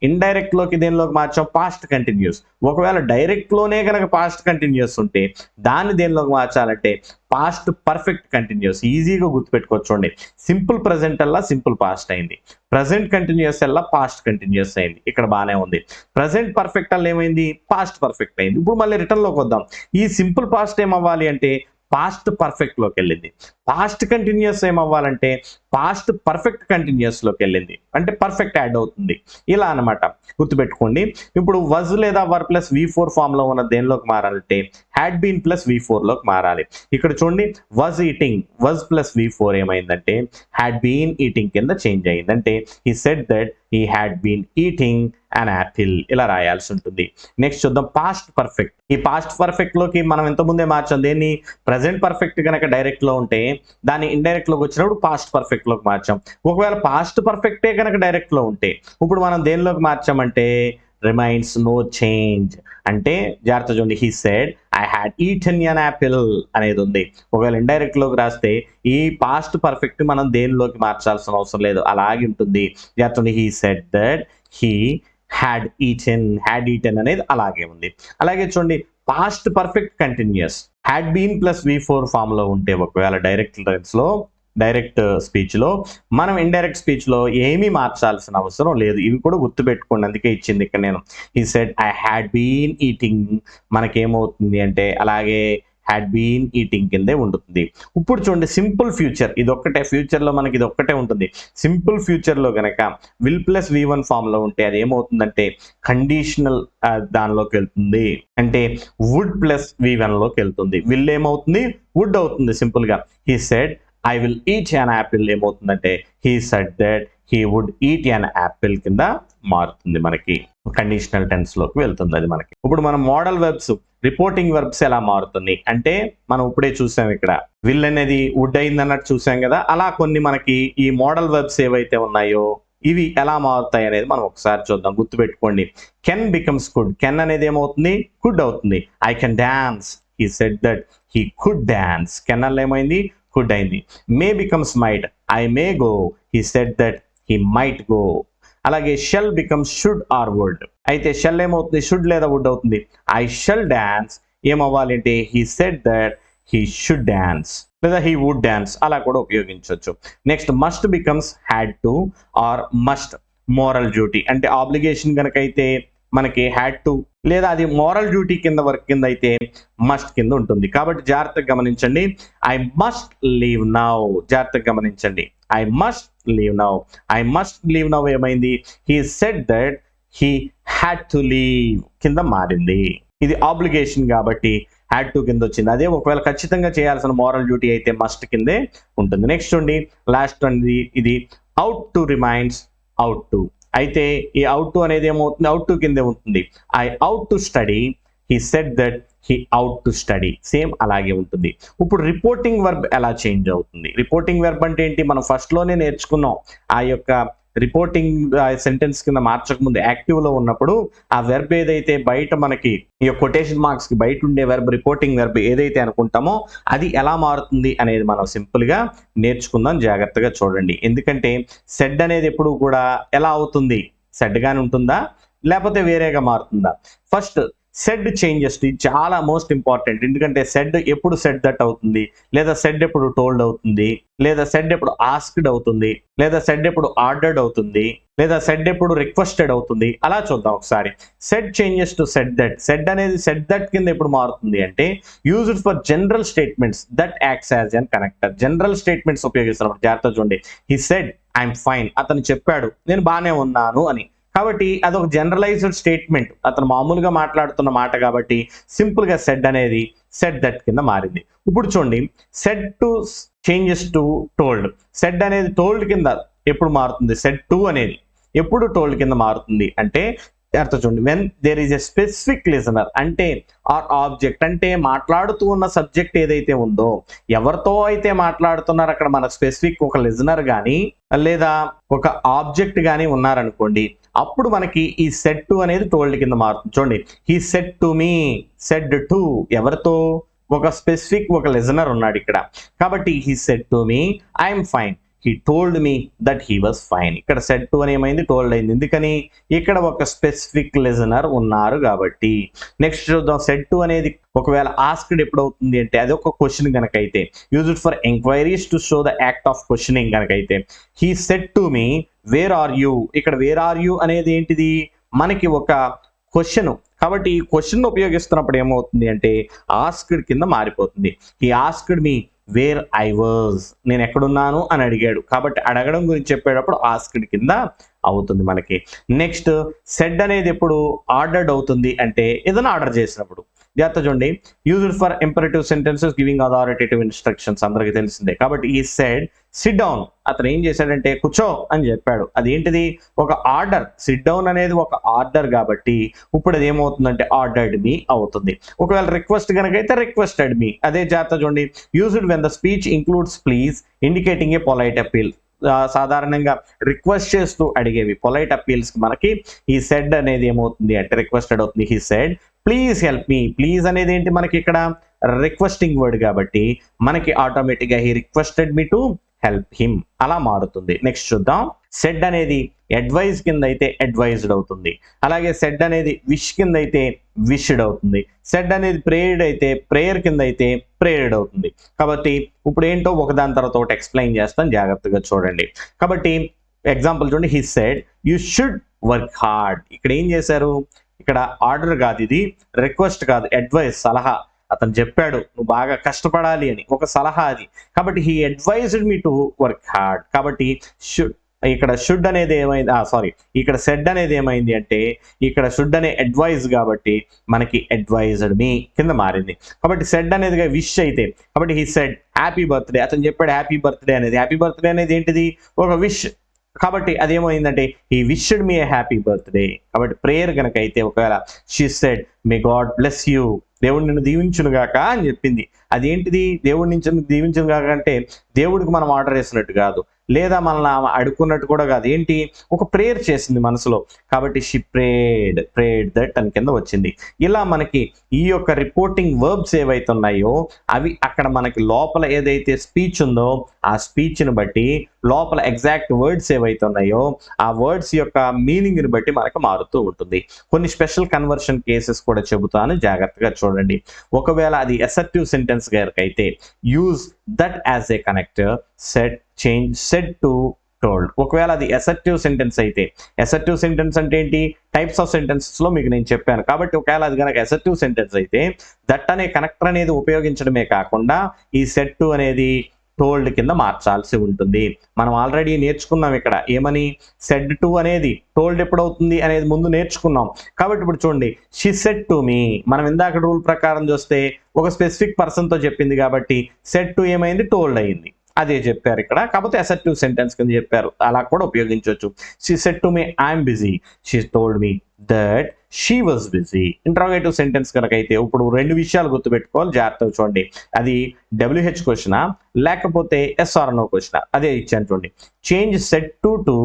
ఇండైరెక్ట్ లోకి దేనిలోకి మార్చాం? Past continuous. ఒకవేళ డైరెక్ట్ లోనే కనుక పాస్ట్ కంటిన్యూస్ ఉంటే దాన్ని దేనిలోకి మార్చాలంటే పాస్ట్ పర్ఫెక్ట్ కంటిన్యూస్. ఈజీగా గుర్తుపెట్టుకోవచ్చండి. సింపుల్ ప్రజెంట్ అల్లా సింపుల్ పాస్ట్ అయింది, ప్రజెంట్ కంటిన్యూస్ అల్లా పాస్ట్ కంటిన్యూస్ అయింది. ఇక్కడ బాగానే ఉంది. ప్రజెంట్ పర్ఫెక్ట్ అల్లా ఏమైంది? పాస్ట్ పర్ఫెక్ట్ అయింది. ఇప్పుడు మళ్ళీ రిటర్న్ లోకి వద్దాం. ఈ సింపుల్ పాస్ట్ ఏమవ్వాలి అంటే పాస్ట్ పర్ఫెక్ట్ లోకి వెళ్ళింది. పాస్ట్ కంటిన్యూస్ ఏమవ్వాలంటే పాస్ట్ పర్ఫెక్ట్ కంటిన్యూస్ లోకి వెళ్ళింది. అంటే పర్ఫెక్ట్ యాడ్ అవుతుంది. ఇలా అన్నమాట, గుర్తుపెట్టుకోండి. ఇప్పుడు వజ్ లేదా వర్ ప్లస్ V4 ఫామ్ లో ఉన్న దేనిలోకి మారాలంటే హ్యాడ్ బీన్ ప్లస్ V4 లోకి మారాలి. ఇక్కడ చూడండి, was eating, was plus V4 ఏమైందంటే హ్యాడ్ బీన్ ఈటింగ్ కింద చేంజ్ అయింది. అంటే he said that he had been eating an apple ఇలా రాయాల్సి ఉంటుంది. నెక్స్ట్ చూద్దాం పాస్ట్ పర్ఫెక్ట్. ఈ పాస్ట్ పర్ఫెక్ట్ లోకి మనం ఇంతకుముందే మార్చాం. దేన్ని? ప్రజెంట్ పర్ఫెక్ట్ కనుక డైరెక్ట్ లో ఉంటే దాన్ని ఇండైరెక్ట్ లోకి వచ్చినప్పుడు పాస్ట్ పర్ఫెక్ట్ లోకి మార్చాం. ఒకవేళ పాస్ట్ పర్ఫెక్టే కనుక డైరెక్ట్ లో ఉంటే ఇప్పుడు మనం దేనిలోకి మార్చామంటే రిమైన్స్ నో చేంజ్. అంటే జాగ్రత్త చూడండి, he said I had eaten an apple అనేది ఉంది. ఒకవేళ ఇండైరెక్ట్ లోకి రాస్తే ఈ పాస్ట్ పర్ఫెక్ట్ మనం దేనిలోకి మార్చాల్సిన అవసరం లేదు, అలాగే ఉంటుంది. జాగ్రత్త, he said that he had eaten అనేది అలాగే ఉంది. అలాగే చూడండి past perfect continuous had been plus V4 form లో ఉంటే ఒకవేళ డైరెక్ట్ స్పీచ్ లో మనం ఇండైరెక్ట్ స్పీచ్ లో ఏమీ మార్చాల్సిన అవసరం లేదు. ఇవి కూడా గుర్తుపెట్టుకోండి, అందుకే ఇచ్చింది ఇక్కడ నేను. He said I had been eating మనకేమవుతుంది అంటే అలాగే హ్యాడ్ బీన్ ఈటింగ్ కిందే ఉంటుంది. ఇప్పుడు చూడండి సింపుల్ ఫ్యూచర్, ఇది ఒక్కటే ఫ్యూచర్ లో మనకి ఇది ఒక్కటే ఉంటుంది. సింపుల్ ఫ్యూచర్ లో గనక విల్ ప్లస్ V1 ఫామ్ లో ఉంటే అది ఏమవుతుందంటే కండిషనల్ దానిలోకి వెళ్తుంది. అంటే వుడ్ ప్లస్ V1 లోకి వెళ్తుంది. విల్ ఏమవుతుంది? వుడ్ అవుతుంది సింపుల్ గా. He said I will eat an apple ఏమవుతుందంటే he said that he would eat an apple కింద మారుతుంది. మనకి కండిషనల్ టెన్స్ లోకి వెళ్తుంది అది మనకి. ఇప్పుడు మనం మోడల్ వెర్బ్స్, రిపోర్టింగ్ వెర్బ్స్ ఎలా మారుతుంది అంటే మనం ఇప్పుడే చూసాం. ఇక్కడ విల్ అనేది వుడ్ అయింది అన్నట్టు చూసాం కదా. అలా కొన్ని మనకి ఈ మోడల్ వెర్బ్స్ ఏవైతే ఉన్నాయో ఇవి ఎలా మారుతాయి అనేది మనం ఒకసారి చూద్దాం. గుర్తుపెట్టుకోండి, కెన్ బికమ్స్ కుడ్. కెన్ అనేది ఏమవుతుంది? కుడ్ అవుతుంది. I can dance, he said that he could dance. Can అల్ల ఏమైంది? కుడ్ అయింది. May becomes might, I may go, he said that he might go. అలాగే shall becomes should or would. అయితే shall ఏమవుతుంది? Should లేదా would అవుతుంది. I shall dance ఏమవ్వాలి అంటే he said that he should dance లేదా హీ వుడ్ డాన్స్ అలా కూడా ఉపయోగించవచ్చు. Next must becomes had to or must. Moral duty అంటే ఆబ్లిగేషన్ కనుక అయితే మనకి హ్యాడ్ టు లేదా అది మోరల్ డ్యూటీ కింద వర్క్ కింద అయితే మస్ట్ కింద ఉంటుంది. కాబట్టి జాగ్రత్తగా గమనించండి. ఐ మస్ట్ లీవ్ నౌ, జాగ్రత్తగా గమనించండి. I must leave now. I must leave now ఏమైంది? He said that he had to leave కింద మారింది. ఇది ఆబ్లిగేషన్ కాబట్టి హ్యాడ్ టు కింద వచ్చింది. అదే ఒకవేళ ఖచ్చితంగా చేయాల్సిన మోరల్ డ్యూటీ అయితే మస్ట్ కిందే ఉంటుంది. నెక్స్ట్ ఉండి లాస్ట్ అండి ఇది out to remains out to. అయితే ఈ అవుట్ టు అనేది ఏమవుతుంది? అవుట్ టు కిందే ఉంటుంది. I out to study, he said that he out to study. Same అలాగే ఉంటుంది. ఇప్పుడు రిపోర్టింగ్ వర్బ్ ఎలా చేంజ్ అవుతుంది? రిపోర్టింగ్ వర్బ్ అంటే ఏంటి? మనం ఫస్ట్ లోనే నేర్చుకున్నాం. ఆ యొక్క రిపోర్టింగ్ సెంటెన్స్ కింద మార్చకముందు యాక్టివ్ లో ఉన్నప్పుడు ఆ వెర్బ్ ఏదైతే బయట మనకి ఈ కొటేషన్ మార్క్స్ కి బయట ఉండే వెర్బ్ రిపోర్టింగ్ వెర్బ్ ఏదైతే అనుకుంటామో అది ఎలా మారుతుంది అనేది మనం సింపుల్ గా నేర్చుకుందాం. జాగ్రత్తగా చూడండి. ఎందుకంటే సెడ్ అనేది ఎప్పుడు కూడా ఎలా అవుతుంది? సెడ్ గానే ఉంటుందా లేకపోతే వేరేగా మారుతుందా? ఫస్ట్ సెడ్ చేంజెస్ చాలా మోస్ట్ ఇంపార్టెంట్. ఎందుకంటే సెడ్ ఎప్పుడు సెడ్ దట్ అవుతుంది, లేదా సెడ్ ఎప్పుడు టోల్డ్ అవుతుంది, లేదా సెడ్ ఎప్పుడు ఆస్క్డ్ అవుతుంది, లేదా సెడ్ ఎప్పుడు ఆర్డర్డ్ అవుతుంది, లేదా సెడ్ ఎప్పుడు రిక్వెస్టెడ్ అవుతుంది. అలా చూద్దాం ఒకసారి. Said changes to said that. Said అనేది సెడ్ దట్ కింద ఎప్పుడు మారుతుంది అంటే used for general statements that acts as N connector. General statements ఉపయోగిస్తున్నప్పుడు జాగ్రత్త చూడండి. హీ సెడ్ ఐఎమ్ ఫైన్, అతను చెప్పాడు నేను బాగానే ఉన్నాను అని. కాబట్టి అదొక జనరలైజ్డ్ స్టేట్మెంట్, అతను మామూలుగా మాట్లాడుతున్న మాట కాబట్టి సింపుల్ గా సెడ్ అనేది సెడ్ దట్ కింద మారింది. ఇప్పుడు చూడండి, said to changes to told. Said అనేది టోల్డ్ కింద ఎప్పుడు మారుతుంది, సెడ్ టు అనేది ఎప్పుడు టోల్డ్ కింద మారుతుంది అంటే అర్థం చూడండి, when there is a specific listener అంటే ఆర్ ఆబ్జెక్ట్ అంటే మాట్లాడుతూ ఉన్న సబ్జెక్ట్ ఏదైతే ఉందో, ఎవరితో అయితే మాట్లాడుతున్నారు అక్కడ మన స్పెసిఫిక్ ఒక లిజనర్ కానీ లేదా ఒక ఆబ్జెక్ట్ కానీ ఉన్నారనుకోండి, అప్పుడు మనకి ఈ సెడ్ టు అనేది టోల్డ్ కింద మారుతుంది. చూడండి, he said to me, said to ఎవరితో, ఒక స్పెసిఫిక్ ఒక లిజనర్ ఉన్నాడు ఇక్కడ, కాబట్టి he said to me I'm fine, he told me that he was fine. ఇక్కడ సెడ్ టు అని ఏమైంది, టోల్డ్ అయింది. ఎందుకని, ఇక్కడ ఒక స్పెసిఫిక్ లిజనర్ ఉన్నారు కాబట్టి. నెక్స్ట్ చూద్దాం, సెడ్ టు అనేది ఒకవేళ ఆస్క్డ్ ఎప్పుడు అవుతుంది అంటే అది ఒక క్వశ్చన్ కనుక అయితే, use it for enquiries to show the act of questioning కనుక అయితే, he said to me where are you. ఇక్కడ వేర్ ఆర్ యూ అనేది ఏంటిది, మనకి ఒక క్వశ్చన్ కాబట్టి ఈ క్వశ్చన్ ఉపయోగిస్తున్నప్పుడు ఏమవుతుంది అంటే ఆస్క్డ్ కింద మారిపోతుంది. He asked me wear I was, నేను ఎక్కడున్నాను అని అడిగాడు కాబట్టి అడగడం గురించి చెప్పేటప్పుడు ఆస్క్డ్ కింద అవుతుంది మనకి. నెక్స్ట్, సెడ్ అనేది ఎప్పుడు ఆర్డర్డ్ అవుతుంది అంటే ఏదైనా ఆర్డర్ చేసినప్పుడు. జాగ్రత్త చూడండి, used for imperative sentences giving authoritative instructions అందరికీ తెలిసిందే. కాబట్టి ఈ సెడ్ సిట్ డౌన్, అతను ఏం చేశాడంటే కూర్చో అని చెప్పాడు. అదేంటిది, ఒక ఆర్డర్. సిట్ డౌన్ అనేది ఒక ఆర్డర్ కాబట్టి ఇప్పుడు అది ఏమవుతుందంటే ఆర్డర్డ్ మీ అవుతుంది. ఒకవేళ రిక్వెస్ట్ కనుక అయితే రిక్వెస్టెడ్ మీ. అదే జాగ్రత్త చూడండి, used when the speech includes please indicating A polite appeal. సాధారణంగా రిక్వెస్ట్ చేస్తూ అడిగేవి పొలైట్ అపీల్స్ మనకి ఈ సెడ్ అనేది ఏమవుతుంది అంటే రిక్వెస్టెడ్ అవుతుంది. He said please help me. Please అనేది ఏంటి మనకి ఇక్కడ రిక్వెస్టింగ్ వర్డ్ కాబట్టి మనకి ఆటోమేటిక్గా he requested me to help him అలా మారుతుంది. నెక్స్ట్ చూద్దాం, సెడ్ అనేది అడ్వైజ్ కింద అయితే అడ్వైజ్డ్ అవుతుంది. అలాగే సెడ్ అనేది విష్ కింద అయితే విష్డ్ అవుతుంది. సెడ్ అనేది ప్రేయర్డ్ అయితే ప్రేయర్ కింద అయితే ప్రేయర్డ్ అవుతుంది. కాబట్టి ఇప్పుడు ఏంటో ఒకదాని తర్వాత ఒకటి ఎక్స్ప్లెయిన్ చేస్తాను, జాగ్రత్తగా చూడండి. కాబట్టి ఎగ్జాంపుల్ చూడండి, he said you should work hard. ఇక్కడ ఏం చేశారు, ఇక్కడ ఆర్డర్ కాదు, ఇది రిక్వెస్ట్ కాదు, అడ్వైస్ సలహా. అతను చెప్పాడు నువ్వు బాగా కష్టపడాలి అని, ఒక సలహా అది. కాబట్టి he advised me to work hard. కాబట్టి షుడ్, ఇక్కడ షుడ్ అనేది ఏమైంది, ఇక్కడ సెడ్ అనేది ఏమైంది అంటే ఇక్కడ షుడ్ అనే అడ్వైజ్ కాబట్టి మనకి అడ్వైజ్డ్ మీ కింద మారింది. కాబట్టి సెడ్ అనేది విష్ అయితే, కాబట్టి హీ సెడ్ హ్యాపీ బర్త్డే. అతను చెప్పాడు హ్యాపీ బర్త్డే అనేది. హ్యాపీ బర్త్డే అనేది ఏంటిది, ఒక విష్ కాబట్టి అదేమైందంటే ఈ విష్డ్ మీ ఏ హ్యాపీ బర్త్డే. కాబట్టి ప్రేయర్ కనుక అయితే ఒకవేళ she said may God bless you, దేవుడు నిన్ను దీవించును గాక అని చెప్పింది. అదేంటిది, దేవుడి నుంచి దీవించును గాక అంటే దేవుడికి మనం ఆర్డర్ చేసినట్టు కాదు, లేదా మనల్ని అడుక్కున్నట్టు కూడా కాదు, ఏంటి ఒక ప్రేయర్ చేసింది మనసులో. కాబట్టి షీ ప్రేడ్ దట్ అని కింద వచ్చింది. ఇలా మనకి ఈ యొక్క రిపోర్టింగ్ వర్బ్స్ ఏవైతే ఉన్నాయో అవి అక్కడ మనకి లోపల ఏదైతే స్పీచ్ ఉందో ఆ స్పీచ్ని బట్టి లోపల ఎగ్జాక్ట్ వర్డ్స్ ఏవైతే ఉన్నాయో ఆ వర్డ్స్ యొక్క మీనింగ్ని బట్టి మనకు మారుతూ ఉంటుంది. కొన్ని స్పెషల్ కన్వర్షన్ కేసెస్ కూడా చెబుతాను, జాగ్రత్తగా చూడండి. ఒకవేళ అది అసర్టివ్ సెంటెన్స్ అయితే use that as a connector, set change said to told. ఒకవేళ అది అసర్టివ్ సెంటెన్స్ అయితే, అసర్టివ్ సెంటెన్స్ అంటే ఏంటి, టైప్స్ ఆఫ్ సెంటెన్సెస్ లో మీకు నేను చెప్పాను. కాబట్టి ఒకవేళ అది కనుక అసర్టివ్ సెంటెన్స్ అయితే దట్ అనే కనెక్టర్ అనేది ఉపయోగించడమే కాకుండా ఈ సెడ్ టు అనేది టోల్డ్ కింద మార్చాల్సి ఉంటుంది. మనం ఆల్రెడీ నేర్చుకున్నాం ఇక్కడ ఏమని, సెడ్ టు అనేది టోల్డ్ ఎప్పుడు అవుతుంది అనేది ముందు నేర్చుకున్నాం. కాబట్టి ఇప్పుడు చూడండి, షీ సెడ్ టు మీ, మనం ఇందాక రూల్ ప్రకారం చూస్తే ఒక స్పెసిఫిక్ పర్సన్ తో చెప్పింది కాబట్టి సెడ్ టు ఏమైంది, టోల్డ్ అయింది. అదే చెప్పారు ఇక్కడ, కాకపోతే అసర్టివ్ సెంటెన్స్ కింద చెప్పారు, అలా కూడా ఉపయోగించవచ్చు. She said to me I'm busy, she told me that she was busy. Interrogative sentence కనుక అయితే ఇప్పుడు రెండు విషయాలు గుర్తుపెట్టుకోవాలి, జాగ్రత్తగా చూడండి. అది WH క్వశ్చనా లేకపోతే SR/NO క్వశ్చనా, అదే ఇచ్చాను చూడండి. Change said to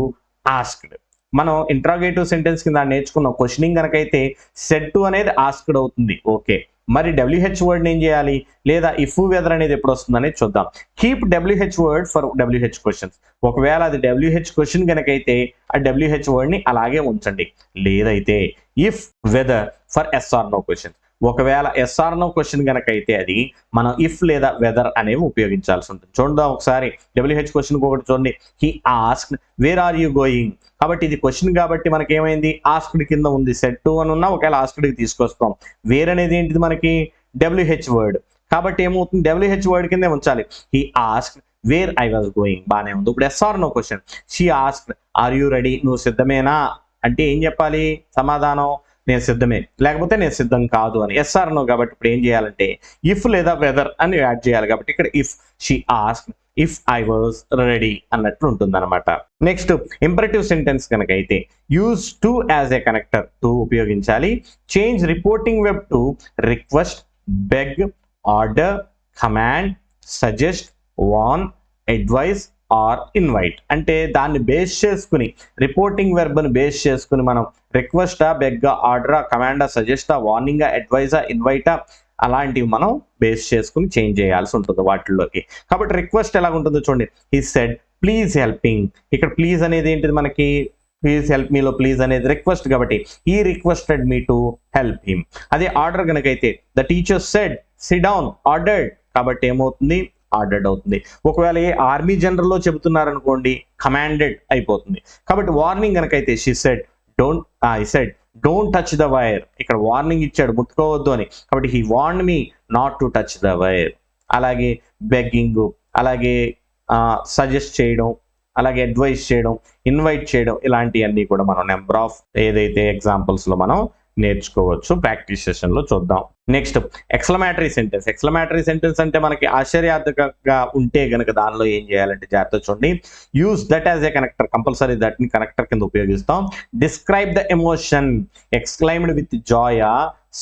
asked. మనం ఇంట్రాగేటివ్ సెంటెన్స్ కింద నేర్చుకున్న క్వశ్చనింగ్ కనుక అయితే సెడ్ టు అనేది ఆస్క్డ్ అవుతుంది, ఓకే. మరి WH వర్డ్ ఏం చేయాలి, లేదా ఇఫ్ వెదర్ అనేది ఎప్పుడు వస్తుంది అనేది చూద్దాం. Keep WH word for WH questions. ఒకవేళ అది WH క్వశ్చన్ కనుక అయితే ఆ WH వర్డ్ ని అలాగే ఉంచండి. లేదైతే if whether for SR/NO question. ఒకవేళ SR/NO క్వశ్చన్ కనుక అయితే అది మనం ఇఫ్ లేదా వెదర్ అనేవి ఉపయోగించాల్సి ఉంటుంది. చూద్దాం ఒకసారి WH క్వశ్చన్ ఒకటి చూడండి. He asked where are you going. కాబట్టి ఇది క్వశ్చన్ కాబట్టి మనకి ఏమైంది, ఆస్క్డ్ కింద ఉంది. సెడ్ టు అని ఉన్నా ఒకవేళ ఆస్క్డ్ కి తీసుకొస్తాం. వేర్ అనేది ఏంటిది మనకి WH వర్డ్ కాబట్టి ఏమవుతుంది, WH వర్డ్ కిందే ఉంచాలి. He asked where I was going, బానే ఉంది. ఇప్పుడు SR/NO question, she asked are you ready, నువ్వు సిద్ధమేనా అంటే ఏం చెప్పాలి సమాధానం? నేను సిద్ధమే, లేకపోతే నేను సిద్ధం కాదు అని. ఎస్ ఆర్ నో కాబట్టి ఇప్పుడు ఏం చేయాలంటే ఇఫ్ లేదా వెదర్ అని యాడ్ చేయాలి. కాబట్టి ఇక్కడ if she asked if I was ready అన్నట్లు ఉంటుంది అనమాట. నెక్స్ట్ ఇంపరేటివ్ సెంటెన్స్ కనుక అయితే use to as a connector, to ఉపయోగించాలి. Change reporting verb to request, beg, order, command, suggest, warn, advise or invite. అంటే దాన్ని బేస్ చేసుకుని రిపోర్టింగ్ వెర్బ్ని బేస్ చేసుకుని మనం రిక్వెస్టా, బెగ్గా, ఆర్డరా, కమాండా, సజెస్టా, వార్నింగా, అడ్వైజా, ఇన్వైటా అలాంటివి మనం బేస్ చేసుకుని చేంజ్ చేయాల్సి ఉంటుంది వాటిల్లోకి. కాబట్టి రిక్వెస్ట్ ఎలా ఉంటుందో చూడండి. He said please helping. ఇక్కడ ప్లీజ్ అనేది ఏంటిది మనకి? ప్లీజ్ హెల్ప్ మీలో ప్లీజ్ అనేది రిక్వెస్ట్ కాబట్టి he requested me to help him. అదే ఆర్డర్ కనుక అయితే the teacher said SIT down, ordered కాబట్టి ఏమవుతుంది? ఆర్డర్డ్ అవుతుంది. ఒకవేళ ఏ ఆర్మీ జనరల్లో చెబుతున్నారనుకోండి కమాండెడ్ అయిపోతుంది. కాబట్టి వార్నింగ్ కనుక అయితే she said don't touch the wire. ఇక్కడ వార్నింగ్ ఇచ్చాడు ముట్టుకోవద్దు అని, కాబట్టి he warn me not to touch the wire. అలాగే బెగ్గింగ్, అలాగే సజెస్ట్ చేయడం, అలాగే అడ్వైస్ చేయడం, ఇన్వైట్ చేయడం ఇలాంటివన్నీ కూడా మనం నెంబర్ ఆఫ్ ఏదైతే ఎగ్జాంపుల్స్ లో మనం నేర్చుకోవచ్చు. ప్రాక్టీస్ సెషన్ లో చూద్దాం. Next exclamatory sentence. Exclamatory sentence అంటే మనకి ఆశ్చర్యార్థకంగా ఉంటే గనక దానిలో ఏం చేయాలంటే జాగ్రత్త చూడండి. Use that as a connector, compulsory that ని కనెక్టర్ కింద ఉపయోగిస్తాం. Describe the emotion, exclaimed with జాయా,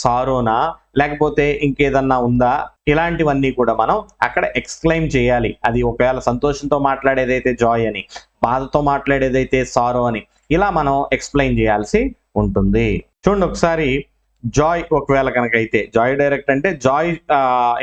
సారోనా, లేకపోతే ఇంకేదన్నా ఉందా, ఇలాంటివన్నీ కూడా మనం అక్కడ ఎక్స్క్లైమ్ చేయాలి. అది ఒకవేళ సంతోషంతో మాట్లాడేదైతే జాయ్ అని, బాధతో మాట్లాడేదైతే సారో అని, ఇలా మనం ఎక్స్ప్లెయిన్ చేయాల్సి ఉంటుంది. చూడండి ఒకసారి జాయ్ ఒకవేళ కనుక అయితే జాయ్ డైరెక్ట్ అంటే జాయ్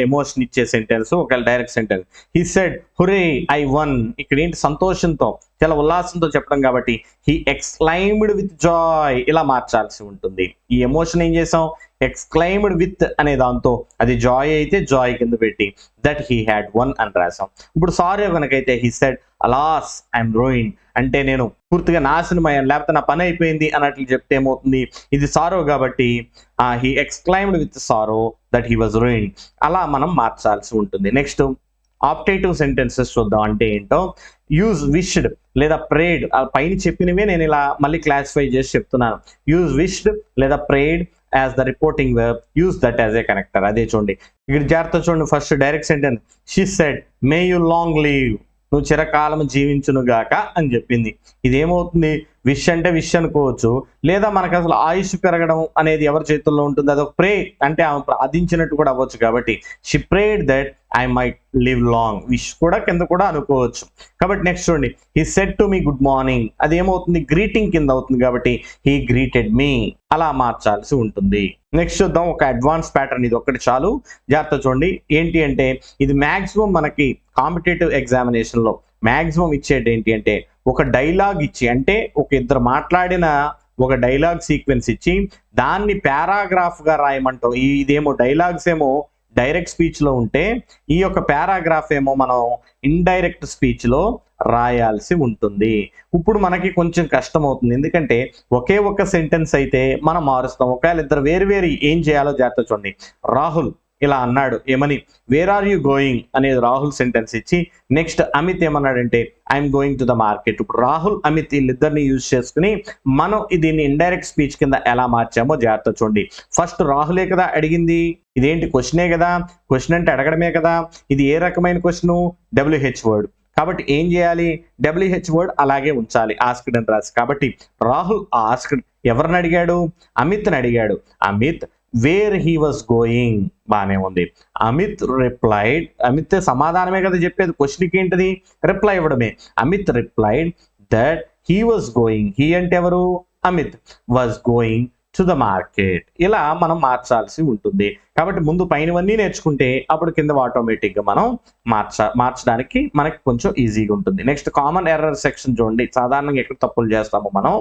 ఎమోషన్ ఇచ్చే సెంటెన్స్, ఒకవేళ direct sentence. He said హురే I one. ఇక్కడ ఏంటి? సంతోషంతో, చాలా ఉల్లాసంతో చెప్పడం కాబట్టి హీ ఎక్స్క్లైమ్డ్ విత్ జాయ్ ఇలా మార్చాల్సి ఉంటుంది. ఈ ఎమోషన్ ఏం చేసాం? ఎక్స్క్లైమ్డ్ విత్ అనే దాంతో అది జాయ్ అయితే జాయ్ కింద పెట్టి దట్ హీ హ్యాడ్ వన్ అని రాసాం. ఇప్పుడు సారీ కనుకైతే he said alas I'm ruined. అంటే నేను పూర్తిగా నాశనం అయ్యాను, లేకపోతే నా పని అయిపోయింది అన్నట్లు చెప్తే ఏమవుతుంది? ఇది సారో కాబట్టి he exclaimed with sorrow that he was ruined అలా మనం మార్చాల్సి ఉంటుంది. నెక్స్ట్ ఆప్టేటివ్ సెంటెన్సెస్ చూద్దాం. అంటే ఏంటో యూజ్ విష్డ్ లేదా ప్రేడ్. పైన చెప్పినవే నేను ఇలా మళ్ళీ క్లాసిఫై చేసి చెప్తున్నాను. Use wished or prayed as the reporting verb, use that as a connector. అదే చూడండి ఇక్కడ జాగ్రత్త చూడండి. First direct sentence she said may you long live, నువ్వు చిరకాలం జీవించును గాక అని చెప్పింది. ఇదేమవుతుంది? విష్ అంటే విష్ అనుకోవచ్చు, లేదా మనకు అసలు ఆయుష్ పెరగడం అనేది ఎవరి చేతుల్లో ఉంటుంది? అదొక ప్రే అంటే ఆమె ప్రార్థించినట్టు కూడా అవ్వచ్చు. కాబట్టి she prayed that I might live long. Wish కూడా కింద కూడా అనుకోవచ్చు. కాబట్టి నెక్స్ట్ చూడండి. He said to me good morning, అదేమవుతుంది? గ్రీటింగ్ కింద అవుతుంది కాబట్టి హీ గ్రీటెడ్ మీ అలా మార్చాల్సి ఉంటుంది. నెక్స్ట్ చూద్దాం ఒక అడ్వాన్స్ ప్యాటర్న్. ఇది ఒక్కటి చాలు, జాగ్రత్త చూడండి. ఏంటి అంటే ఇది మాక్సిమం మనకి కాంపిటేటివ్ ఎగ్జామినేషన్ లో మాక్సిమం ఇచ్చేది ఏంటి అంటే ఒక డైలాగ్ ఇచ్చి, అంటే ఒక ఇద్దరు మాట్లాడిన ఒక డైలాగ్ సీక్వెన్స్ ఇచ్చి దాన్ని పారాగ్రాఫ్ గా రాయమంటాం. ఇదేమో డైలాగ్స్ ఏమో డైరెక్ట్ స్పీచ్ లో ఉంటే ఈ యొక్క పారాగ్రాఫ్ ఏమో మనం ఇండైరెక్ట్ స్పీచ్ లో రాయాల్సి ఉంటుంది. ఇప్పుడు మనకి కొంచెం కష్టం అవుతుంది, ఎందుకంటే ఒకే ఒక సెంటెన్స్ అయితే మనం మారుస్తాం. ఒకవేళ ఇద్దరు వేరు వేరు ఏం చేయాలో జాగ్రత్త చూడండి. రాహుల్ ఇలా అన్నాడు ఏమని? వేర్ ఆర్ యూ గోయింగ్ అనేది రాహుల్ సెంటెన్స్ ఇచ్చి నెక్స్ట్ అమిత్ ఏమన్నాడంటే I'm going to the market. ఇప్పుడు రాహుల్, అమిత్ వీళ్ళిద్దరిని యూజ్ చేసుకుని మనం దీన్ని ఇండైరెక్ట్ స్పీచ్ కింద ఎలా మార్చామో జాగ్రత్త చూడండి. ఫస్ట్ రాహులే కదా అడిగింది, ఇదేంటి క్వశ్చనే కదా, క్వశ్చన్ అంటే అడగడమే కదా. ఇది ఏ రకమైన క్వశ్చన్? WH word. కాబట్టి ఏం చేయాలి? WH వర్డ్ అలాగే ఉంచాలి, ఆస్క్డ్ అని రాసి. కాబట్టి రాహుల్ ఆస్క్డ్ ఎవరిని అడిగాడు? అమిత్ని అడిగాడు. Amit where he was going, బానే ఉంది. అమిత్ రిప్లైడ్, అమిత్ సమాధానమే కదా చెప్పేది, క్వశ్చన్కి ఏంటిది? రిప్లై ఇవ్వడమే. Amit replied that he was going, he అంటే ఎవరు? Amit, was going to the market. ఇలా మనం మార్చాల్సి ఉంటుంది. కాబట్టి ముందు పైనవన్నీ నేర్చుకుంటే అప్పుడు కింద ఆటోమేటిక్ గా మనం మార్చడానికి మనకి కొంచెం ఈజీగా ఉంటుంది. నెక్స్ట్ కామన్ ఎర్రర్ సెక్షన్ చూడండి. సాధారణంగా ఎక్కడ తప్పులు చేస్తామో మనం.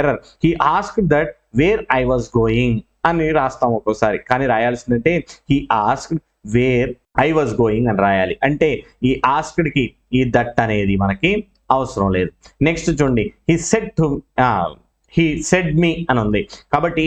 Error, he asked that where I was going అని రాస్తాం ఒక్కోసారి, కానీ రాయాల్సిందంటే he asked where I was going అని రాయాలి. అంటే ఈ ఆస్క్డ్ కి ఈ దట్ అనేది మనకి అవసరం లేదు. నెక్స్ట్ చూడండి, హీ సెడ్ మీ అని ఉంది కాబట్టి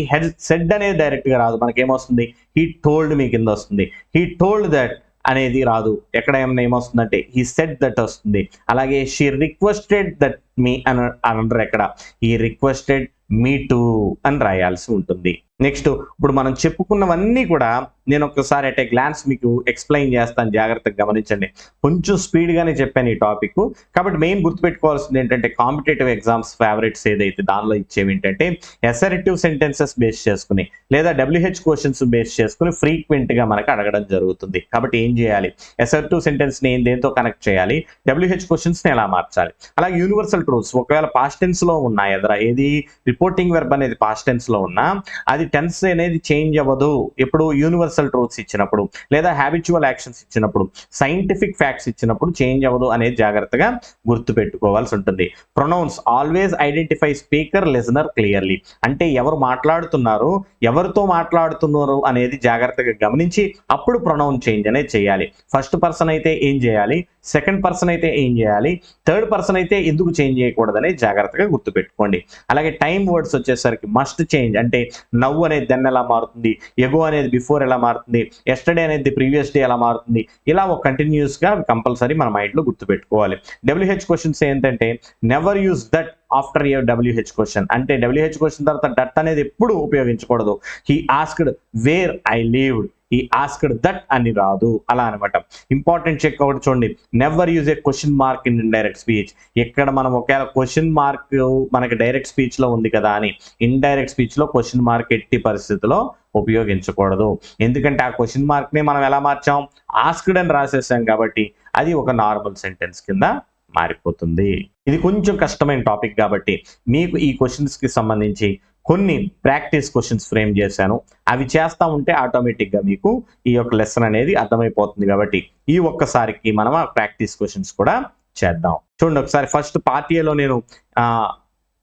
సెడ్ అనేది డైరెక్ట్ గా రాదు, మనకి ఏమొస్తుంది? హీ టోల్డ్ మీ కింద వస్తుంది. హీ టోల్డ్ దట్ అనేది రాదు, ఎక్కడ ఏమన్నా ఏమొస్తుందంటే హీ సెడ్ దట్ వస్తుంది. అలాగే షీ రిక్వెస్టెడ్ దట్ మీ అని అనరు, ఎక్కడ ఈ రిక్వెస్టెడ్ మీ టూ అని రాయాల్సి ఉంటుంది. నెక్స్ట్ ఇప్పుడు మనం చెప్పుకున్నవన్నీ కూడా నేను ఒక్కసారి అట్ ఏ గ్లాన్స్ మీకు ఎక్స్ప్లెయిన్ చేస్తాను, జాగ్రత్తగా గమనించండి. కొంచెం స్పీడ్గానే చెప్పాను ఈ టాపిక్. కాబట్టి మెయిన్ గుర్తుపెట్టుకోవాల్సింది ఏంటంటే కాంపిటేటివ్ ఎగ్జామ్స్ ఫేవరెట్స్ ఏదైతే దానిలో ఇచ్చేవి ఏంటంటే అసర్టివ్ సెంటెన్సెస్ బేస్ చేసుకుని లేదా WH క్వశ్చన్స్ బేస్ చేసుకుని ఫ్రీక్వెంట్గా మనకు అడగడం జరుగుతుంది. కాబట్టి ఏం చేయాలి, అసర్టివ్ సెంటెన్స్ని దేంతో కనెక్ట్ చేయాలి, WH క్వశ్చన్స్ని ఎలా మార్చాలి. అలాగే యూనివర్సల్ ట్రూత్స్ ఒకవేళ పాస్ట్ టెన్స్లో ఉన్నా ఏది రిపోర్టింగ్ వెర్బ్ అనేది పాస్ట్ టెన్స్లో ఉన్నా అది టెన్స్ అనేది చేంజ్ అవ్వదు. ఎప్పుడు యూనివర్సల్ ట్రూత్స్ ఇచ్చినప్పుడు లేదా హ్యాబిచువల్ యాక్షన్స్ ఇచ్చినప్పుడు, సైంటిఫిక్ ఫ్యాక్ట్స్ ఇచ్చినప్పుడు చేంజ్ అవ్వదు అనేది జాగ్రత్తగా గుర్తుపెట్టుకోవాల్సి ఉంటుంది. Pronouns always identify speaker listener clearly. అంటే ఎవరు మాట్లాడుతున్నారు, ఎవరితో మాట్లాడుతున్నారు అనేది జాగ్రత్తగా గమనించి అప్పుడు ప్రొనౌన్ చేంజ్ అనేది చేయాలి. ఫస్ట్ పర్సన్ అయితే ఏం చేయాలి, సెకండ్ పర్సన్ అయితే ఏం చేయాలి, థర్డ్ పర్సన్ అయితే ఎందుకు చేంజ్ చేయకూడదని జాగ్రత్తగా గుర్తుపెట్టుకోండి. అలాగే టైం వర్డ్స్ వచ్చేసరికి మస్ట్ చేంజ్, అంటే నవ్వు అనేది దెన్ ఎలా మారుతుంది, ఎగో అనేది బిఫోర్ ఎలా మారుతుంది, ఎస్టర్డే అనేది ప్రీవియస్ డే ఎలా మారుతుంది, ఇలా ఒక కంటిన్యూస్గా కంపల్సరీ మన మైండ్లో గుర్తుపెట్టుకోవాలి. WH క్వశ్చన్స్ ఏంటంటే never use that after your WH question, అంటే WH క్వశ్చన్ తర్వాత దట్ అనేది ఎప్పుడు ఉపయోగించకూడదు. He asked where I lived, ఈ ఆస్క్డ్ దట్ అని రాదు, అలా అనమాట. ఇంపార్టెంట్ చెక్ ఒకటి చూడండి, never use a question mark in indirect speech. ఇక్కడ మనం ఒకవేళ క్వశ్చన్ మార్క్ మనకి డైరెక్ట్ స్పీచ్ లో ఉంది కదా అని ఇండైరెక్ట్ స్పీచ్ లో క్వశ్చన్ మార్క్ ఎట్టి పరిస్థితిలో ఉపయోగించకూడదు. ఎందుకంటే ఆ క్వశ్చన్ మార్క్ ని మనం ఎలా మార్చాం, ఆస్క్డ్ అని రాసేసాం కాబట్టి అది ఒక నార్మల్ సెంటెన్స్ కింద మారిపోతుంది. ఇది కొంచెం కష్టమైన టాపిక్ కాబట్టి మీకు ఈ క్వశ్చన్స్ కి సంబంధించి కొన్ని ప్రాక్టీస్ క్వశ్చన్స్ ఫ్రేమ్ చేశాను. అవి చేస్తూ ఉంటే ఆటోమేటిక్గా మీకు ఈ యొక్క లెసన్ అనేది అర్థమైపోతుంది. కాబట్టి ఈ ఒక్కసారికి మనం ఆ ప్రాక్టీస్ క్వశ్చన్స్ కూడా చేద్దాం. చూడండి ఒకసారి, ఫస్ట్ పార్ట్ ఏలో నేను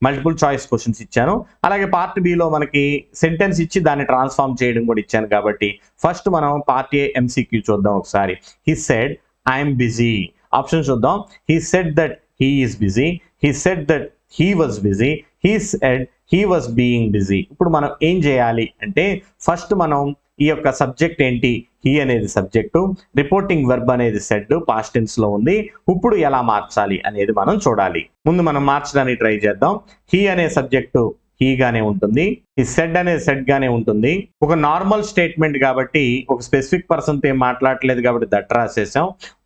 మల్టిపుల్ చాయిస్ క్వశ్చన్స్ ఇచ్చాను. అలాగే పార్ట్ బిలో మనకి సెంటెన్స్ ఇచ్చి దాన్ని ట్రాన్స్ఫార్మ్ చేయడం కూడా ఇచ్చాను. కాబట్టి ఫస్ట్ మనం పార్ట్ ఏ MCQ చూద్దాం ఒకసారి. He said I'm busy. Option చూద్దాం. He said that he is busy, he said that he was busy, he said he was being busy. ఇప్పుడు మనం ఏం చేయాలి అంటే ఫస్ట్ మనం ఈ యొక్క సబ్జెక్ట్ ఏంటి, హీ అనేది సబ్జెక్టు, రిపోర్టింగ్ వెర్బ్ అనేది సెడ్ పాస్ట్ టెన్స్ లో ఉంది. ఇప్పుడు ఎలా మార్చాలి అనేది మనం చూడాలి. ముందు మనం మార్చడానికి ట్రై చేద్దాం. హీ అనే సబ్జెక్టు హీగానే ఉంటుంది, ఈ సెడ్ అనేది సెడ్ గానే ఉంటుంది. ఒక నార్మల్ స్టేట్మెంట్ కాబట్టి ఒక స్పెసిఫిక్ పర్సన్తో ఏం మాట్లాడలేదు కాబట్టి దట్ రాసేసాం.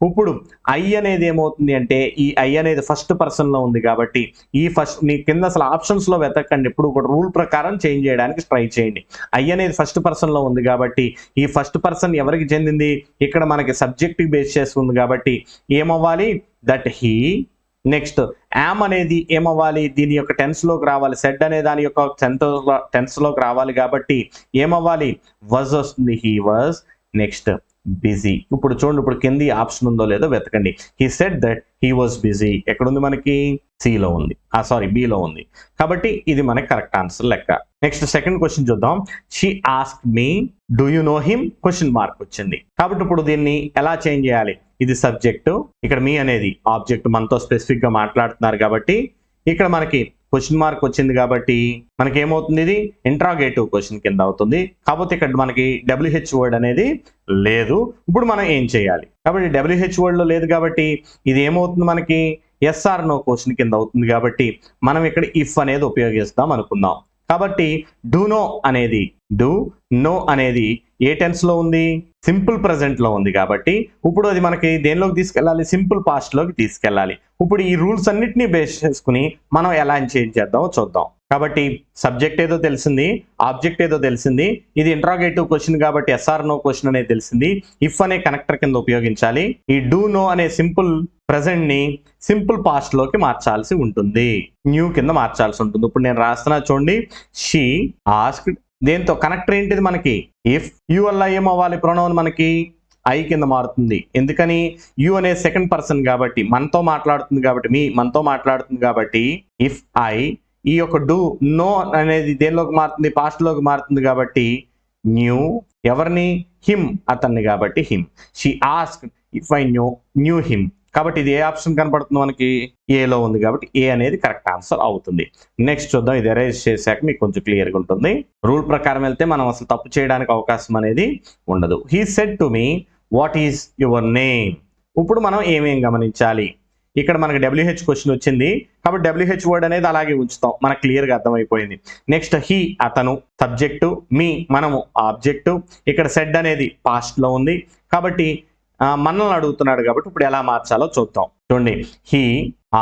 ఇప్పుడు ఐ అనేది ఏమవుతుంది అంటే ఈ ఐ అనేది ఫస్ట్ పర్సన్ లో ఉంది కాబట్టి ఈ ఫస్ట్ మీ కింద అసలు ఆప్షన్స్ లో వెతకండి, ఇప్పుడు ఒక రూల్ ప్రకారం చేంజ్ చేయడానికి ట్రై చేయండి. ఐ అనేది ఫస్ట్ పర్సన్ లో ఉంది కాబట్టి ఈ ఫస్ట్ పర్సన్ ఎవరికి చెందింది, ఇక్కడ మనకి సబ్జెక్ట్ బేస్ చేసుకుంది కాబట్టి ఏమవ్వాలి, దట్ హీ. నెక్స్ట్ యామ్ అనేది ఏమవ్వాలి, దీని యొక్క టెన్స్ లోకి రావాలి. సెడ్ అనే దాని యొక్క టెన్స్ లోకి రావాలి కాబట్టి ఏమవ్వాలి, వాజ్ వస్తుంది, హీ వాజ్. Next busy. ఇప్పుడు చూడండి, ఇప్పుడు కింది ఆప్షన్ ఉందో లేదో వెతకండి. He said that he was busy ఎక్కడుంది మనకి, సిలో ఉంది, బిలో ఉంది. కాబట్టి ఇది మనకి కరెక్ట్ ఆన్సర్ లెక్క. నెక్స్ట్ సెకండ్ క్వశ్చన్ చూద్దాం. She asked me do you know him, question mark వచ్చింది. కాబట్టి ఇప్పుడు దీన్ని ఎలా చేంజ్ చేయాలి, ఇది సబ్జెక్టు, ఇక్కడ మీ అనేది ఆబ్జెక్ట్, మనతో స్పెసిఫిక్ గా మాట్లాడుతున్నారు కాబట్టి ఇక్కడ మనకి క్వశ్చన్ మార్క్ వచ్చింది కాబట్టి మనకి ఏమవుతుంది, ఇది ఇంట్రాగేటివ్ క్వశ్చన్ కింద అవుతుంది. కాకపోతే ఇక్కడ మనకి WH వర్డ్ అనేది లేదు. ఇప్పుడు మనం ఏం చేయాలి, కాబట్టి WH వర్డ్ లో లేదు కాబట్టి ఇది ఏమవుతుంది మనకి ఎస్ ఆర్ నో క్వశ్చన్ కింద అవుతుంది. కాబట్టి మనం ఇక్కడ ఇఫ్ అనేది ఉపయోగిస్తాం అనుకుందాం. కాబట్టి డూ నో అనేది, డూ నో అనేది ఏ టెన్స్ లో ఉంది, సింపుల్ ప్రెజెంట్ లో ఉంది. కాబట్టి ఇప్పుడు అది మనకి దేనిలోకి తీసుకెళ్ళాలి, సింపుల్ పాస్ట్ లోకి తీసుకెళ్ళాలి. ఇప్పుడు ఈ రూల్స్ అన్నిటినీ బేస్ చేసుకుని మనం ఎలా చేంజ్ చేద్దామో చూద్దాం. కాబట్టి సబ్జెక్ట్ ఏదో తెలిసింది, ఆబ్జెక్ట్ ఏదో తెలిసింది, ఇది ఇంట్రాగేటివ్ క్వశ్చన్ కాబట్టి ఎస్ఆర్ నో క్వశ్చన్ అనేది తెలిసింది. ఇఫ్ అనే కనెక్టర్ కింద ఉపయోగించాలి. ఈ డూ నో అనే సింపుల్ ప్రెజెంట్ ని సింపుల్ పాస్ట్ లోకి మార్చాల్సి ఉంటుంది, న్యూ కింద మార్చాల్సి ఉంటుంది. ఇప్పుడు నేను రాస్తున్నా చూడండి. షీ ఆస్క్డ్, దేంతో కనెక్టర్ ఏంటిది మనకి, ఇఫ్. యు వల్ల ఏమవ్వాలి, ప్రొనౌన్ మనకి ఐ కింద మారుతుంది. ఎందుకని, యు అనే సెకండ్ పర్సన్ కాబట్టి మనతో మాట్లాడుతుంది కాబట్టి, మనతో మాట్లాడుతుంది కాబట్టి ఇఫ్ ఐ. ఈ యొక్క డూ నో అనేది దేనిలోకి మారుతుంది, పాస్ట్ లోకి మారుతుంది కాబట్టి న్యూ. ఎవరిని, హిమ్, అతన్ని కాబట్టి him. She asked if I knew him. కాబట్టి ఇది ఏ ఆప్షన్ కనపడుతుంది మనకి, ఏలో ఉంది కాబట్టి ఏ అనేది కరెక్ట్ ఆన్సర్ అవుతుంది. నెక్స్ట్ చూద్దాం. ఇది ఎరేజ్ చేశాక మీకు కొంచెం క్లియర్గా ఉంటుంది. రూల్ ప్రకారం వెళ్తే మనం అసలు తప్పు చేయడానికి అవకాశం అనేది ఉండదు. He said to me what is your name. ఇప్పుడు మనం ఏమేం గమనించాలి, ఇక్కడ మనకి WH క్వశ్చన్ వచ్చింది కాబట్టి WH వర్డ్ అనేది అలాగే ఉంచుతాం, మనకు క్లియర్గా అర్థమైపోయింది. నెక్స్ట్ హీ అతను సబ్జెక్టు, మీ మనము ఆబ్జెక్టు, ఇక్కడ సెడ్ అనేది పాస్ట్ లో ఉంది కాబట్టి మనల్ని అడుగుతున్నాడు కాబట్టి ఇప్పుడు ఎలా మార్చాలో చూద్దాం. చూడండి, హీ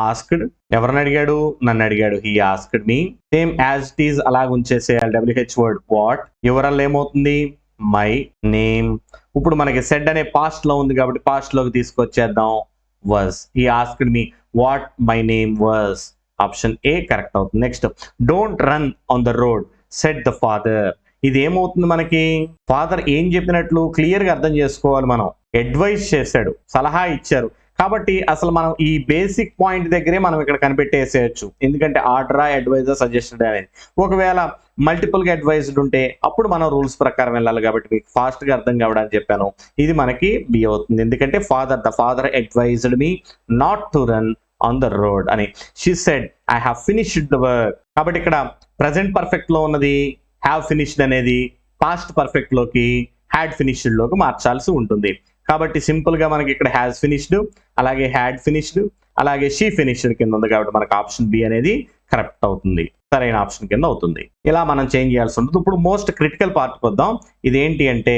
ఆస్క్డ్, ఎవరిని అడిగాడు? నన్ను అడిగాడు. He asked me. Same as it is అలాగ ఉంచేసేయాలి. WH వర్డ్ వాట్, యువరల్ ఏమవుతుంది? My name. ఇప్పుడు మనకి సెడ్ అనే పాస్ట్ లో ఉంది కాబట్టి పాస్ట్ లోకి తీసుకొచ్చేద్దాం. was, he asked me what my name was. Option A correct అవుతుంది. Next, don't run on the road said the father. ఇది ఏమవుతుంది? మనకి ఫాదర్ ఏం చెప్పినట్లు క్లియర్ గా అర్థం చేసుకోవాలి. మనం అడ్వైస్ చేశాడు, సలహా ఇచ్చారు కాబట్టి అసలు మనం ఈ బేసిక్ పాయింట్ దగ్గరే మనం ఇక్కడ కనిపెట్టేసేయచ్చు. ఎందుకంటే ఆర్డర్, అడ్వైజర్, సజెస్టెడ్ అనేది. ఒకవేళ మల్టిపుల్ గా అడ్వైజ్డ్ ఉంటే అప్పుడు మనం రూల్స్ ప్రకారం వెళ్ళాలి కాబట్టి మీకు ఫాస్ట్ గా అర్థం కావడానికి చెప్పాను. ఇది మనకి బి అవుతుంది. ఎందుకంటే the father advised me not to run on the road అని. She said I have finished the work. కాబట్టి ఇక్కడ ప్రెసెంట్ పర్ఫెక్ట్ లో ఉన్నది హ్యావ్ ఫినిష్డ్ అనేది పాస్ట్ పర్ఫెక్ట్ లోకి హ్యాడ్ ఫినిష్డ్ లోకి మార్చాల్సి ఉంటుంది. కాబట్టి సింపుల్ గా మనకి ఇక్కడ హ్యాస్ ఫినిష్డ్, అలాగే హ్యాడ్ ఫినిష్డ్, అలాగే షీ ఫినిష్డ్ కింద ఉంది కాబట్టి మనకు ఆప్షన్ బి అనేది కరెక్ట్ అవుతుంది, సరైన ఆప్షన్ కింద అవుతుంది. ఇలా మనం చేంజ్ చేయాల్సి ఉంటుంది. ఇప్పుడు మోస్ట్ క్రిటికల్ పార్ట్కి వద్దాం. ఇదేంటి అంటే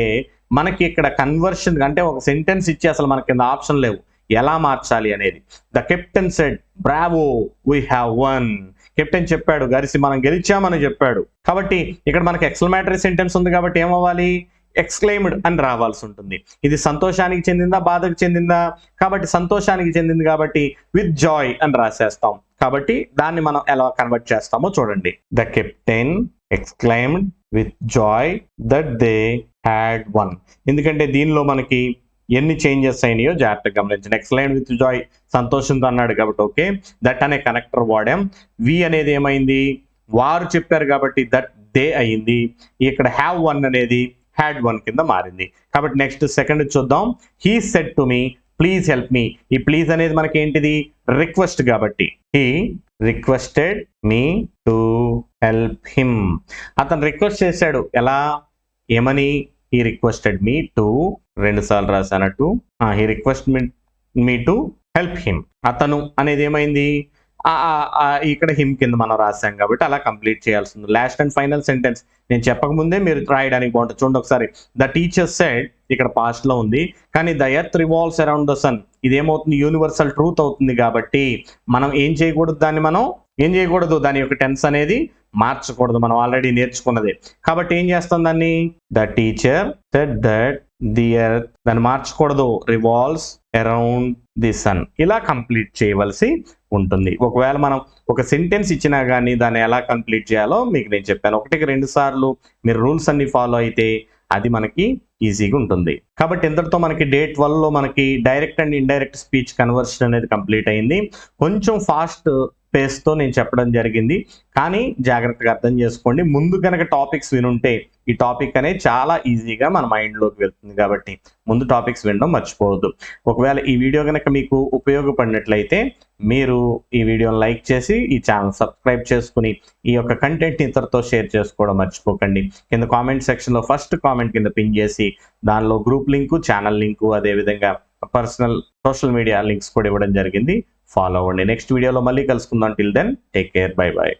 మనకి ఇక్కడ కన్వర్షన్ అంటే ఒక సెంటెన్స్ ఇచ్చి అసలు మనకి కింద ఆప్షన్ లేవు, ఎలా మార్చాలి అనేది. The captain said Bravo we have one. Captain చెప్పాడు గరిసి మనం గెలిచామని చెప్పాడు. కాబట్టి ఇక్కడ మనకి ఎక్స్క్లమేటరీ సెంటెన్స్ ఉంది కాబట్టి ఏమవ్వాలి? ఎక్స్క్లైమ్డ్ అని రావాల్సి ఉంటుంది. ఇది సంతోషానికి చెందిందా, బాధకు చెందిందా? కాబట్టి సంతోషానికి చెందింది కాబట్టి విత్ జాయ్ అని రాసేస్తాం. కాబట్టి దాన్ని మనం ఎలా కన్వర్ట్ చేస్తామో చూడండి. The captain exclaimed with Joy that they had one. ఎందుకంటే దీనిలో మనకి ఎన్ని చేంజెస్ అయినాయో జాగ్రత్తగా గమనించండి. ఎక్స్క్లైమ్డ్ విత్ జాయ్ సంతోషంతో అన్నాడు కాబట్టి ఓకే. దట్ అనే కనెక్టర్ వాడాం. వి అనేది ఏమైంది? వారు చెప్పారు కాబట్టి దట్ దే అయింది. ఇక్కడ హ్యావ్ వన్ అనేది హ్యాడ్ వన్ కింద మారింది. కాబట్టి నెక్స్ట్ సెకండ్ చూద్దాం. He said to me please help me. ఈ ప్లీజ్ అనేది మనకి ఏంటిది? రిక్వెస్ట్ కాబట్టి he requested me to help him. అతను రిక్వెస్ట్ చేశాడు, ఎలా, ఏమని? హీ రిక్వెస్టెడ్ మీ టు, రెండు సార్లు రాసానట్టు, he request me to help him. అతను అనేది ఏమైంది? ఇక్కడ హిమ్ కింద మనం రాసాం కాబట్టి అలా కంప్లీట్ చేయాల్సింది. లాస్ట్ అండ్ ఫైనల్ సెంటెన్స్ నేను చెప్పకముందే మీరు రాయడానికి బాగుంటుంది. చూడండి ఒకసారి. ద టీచర్ సెడ్, ఇక్కడ పాస్ట్ లో ఉంది కానీ the earth revolves around the sun. ఇదేమవుతుంది? యూనివర్సల్ ట్రూత్ అవుతుంది కాబట్టి మనం ఏం చేయకూడదు, దాని యొక్క టెన్స్ అనేది మార్చకూడదు, మనం ఆల్రెడీ నేర్చుకున్నదే. కాబట్టి ఏం చేస్తాం దాన్ని? The teacher said that the earth, దాన్ని మార్చకూడదు, రివాల్వ్స్ అరౌండ్ ది సన్. ఇలా కంప్లీట్ చేయవలసి ఉంటుంది. ఒకవేళ మనం ఒక సెంటెన్స్ ఇచ్చినా కానీ దాన్ని ఎలా కంప్లీట్ చేయాలో మీకు నేను చెప్పాను. 1-2 సార్లు మీరు రూల్స్ అన్ని ఫాలో అయితే అది మనకి ఈజీగా ఉంటుంది. కాబట్టి ఇంతటితో మనకి డే 12 లో మనకి direct and indirect speech conversion అనేది కంప్లీట్ అయింది. కొంచెం ఫాస్ట్ పేస్తో నేను చెప్పడం జరిగింది కానీ జాగ్రత్తగా అర్థం చేసుకోండి. ముందు కనుక టాపిక్స్ వినుంటే ఈ టాపిక్ అనేది చాలా ఈజీగా మన మైండ్లోకి వెళ్తుంది కాబట్టి ముందు టాపిక్స్ వినడం మర్చిపోవద్దు. ఒకవేళ ఈ వీడియో కనుక మీకు ఉపయోగపడినట్లయితే మీరు ఈ వీడియోని లైక్ చేసి ఈ ఛానల్ సబ్స్క్రైబ్ చేసుకుని ఈ యొక్క కంటెంట్ని ఇతరులతో షేర్ చేసుకోవడం మర్చిపోకండి. కింద కామెంట్ సెక్షన్లో ఫస్ట్ కామెంట్ కింద పిన్ చేసి దానిలో గ్రూప్ లింకు, ఛానల్ లింకు, అదేవిధంగా పర్సనల్ సోషల్ మీడియా లింక్స్ కూడా ఇవ్వడం జరిగింది. ఫాలో అవ్వండి. నెక్స్ట్ వీడియోలో మళ్ళీ కలుసుకుందాం. Till then take care, bye by.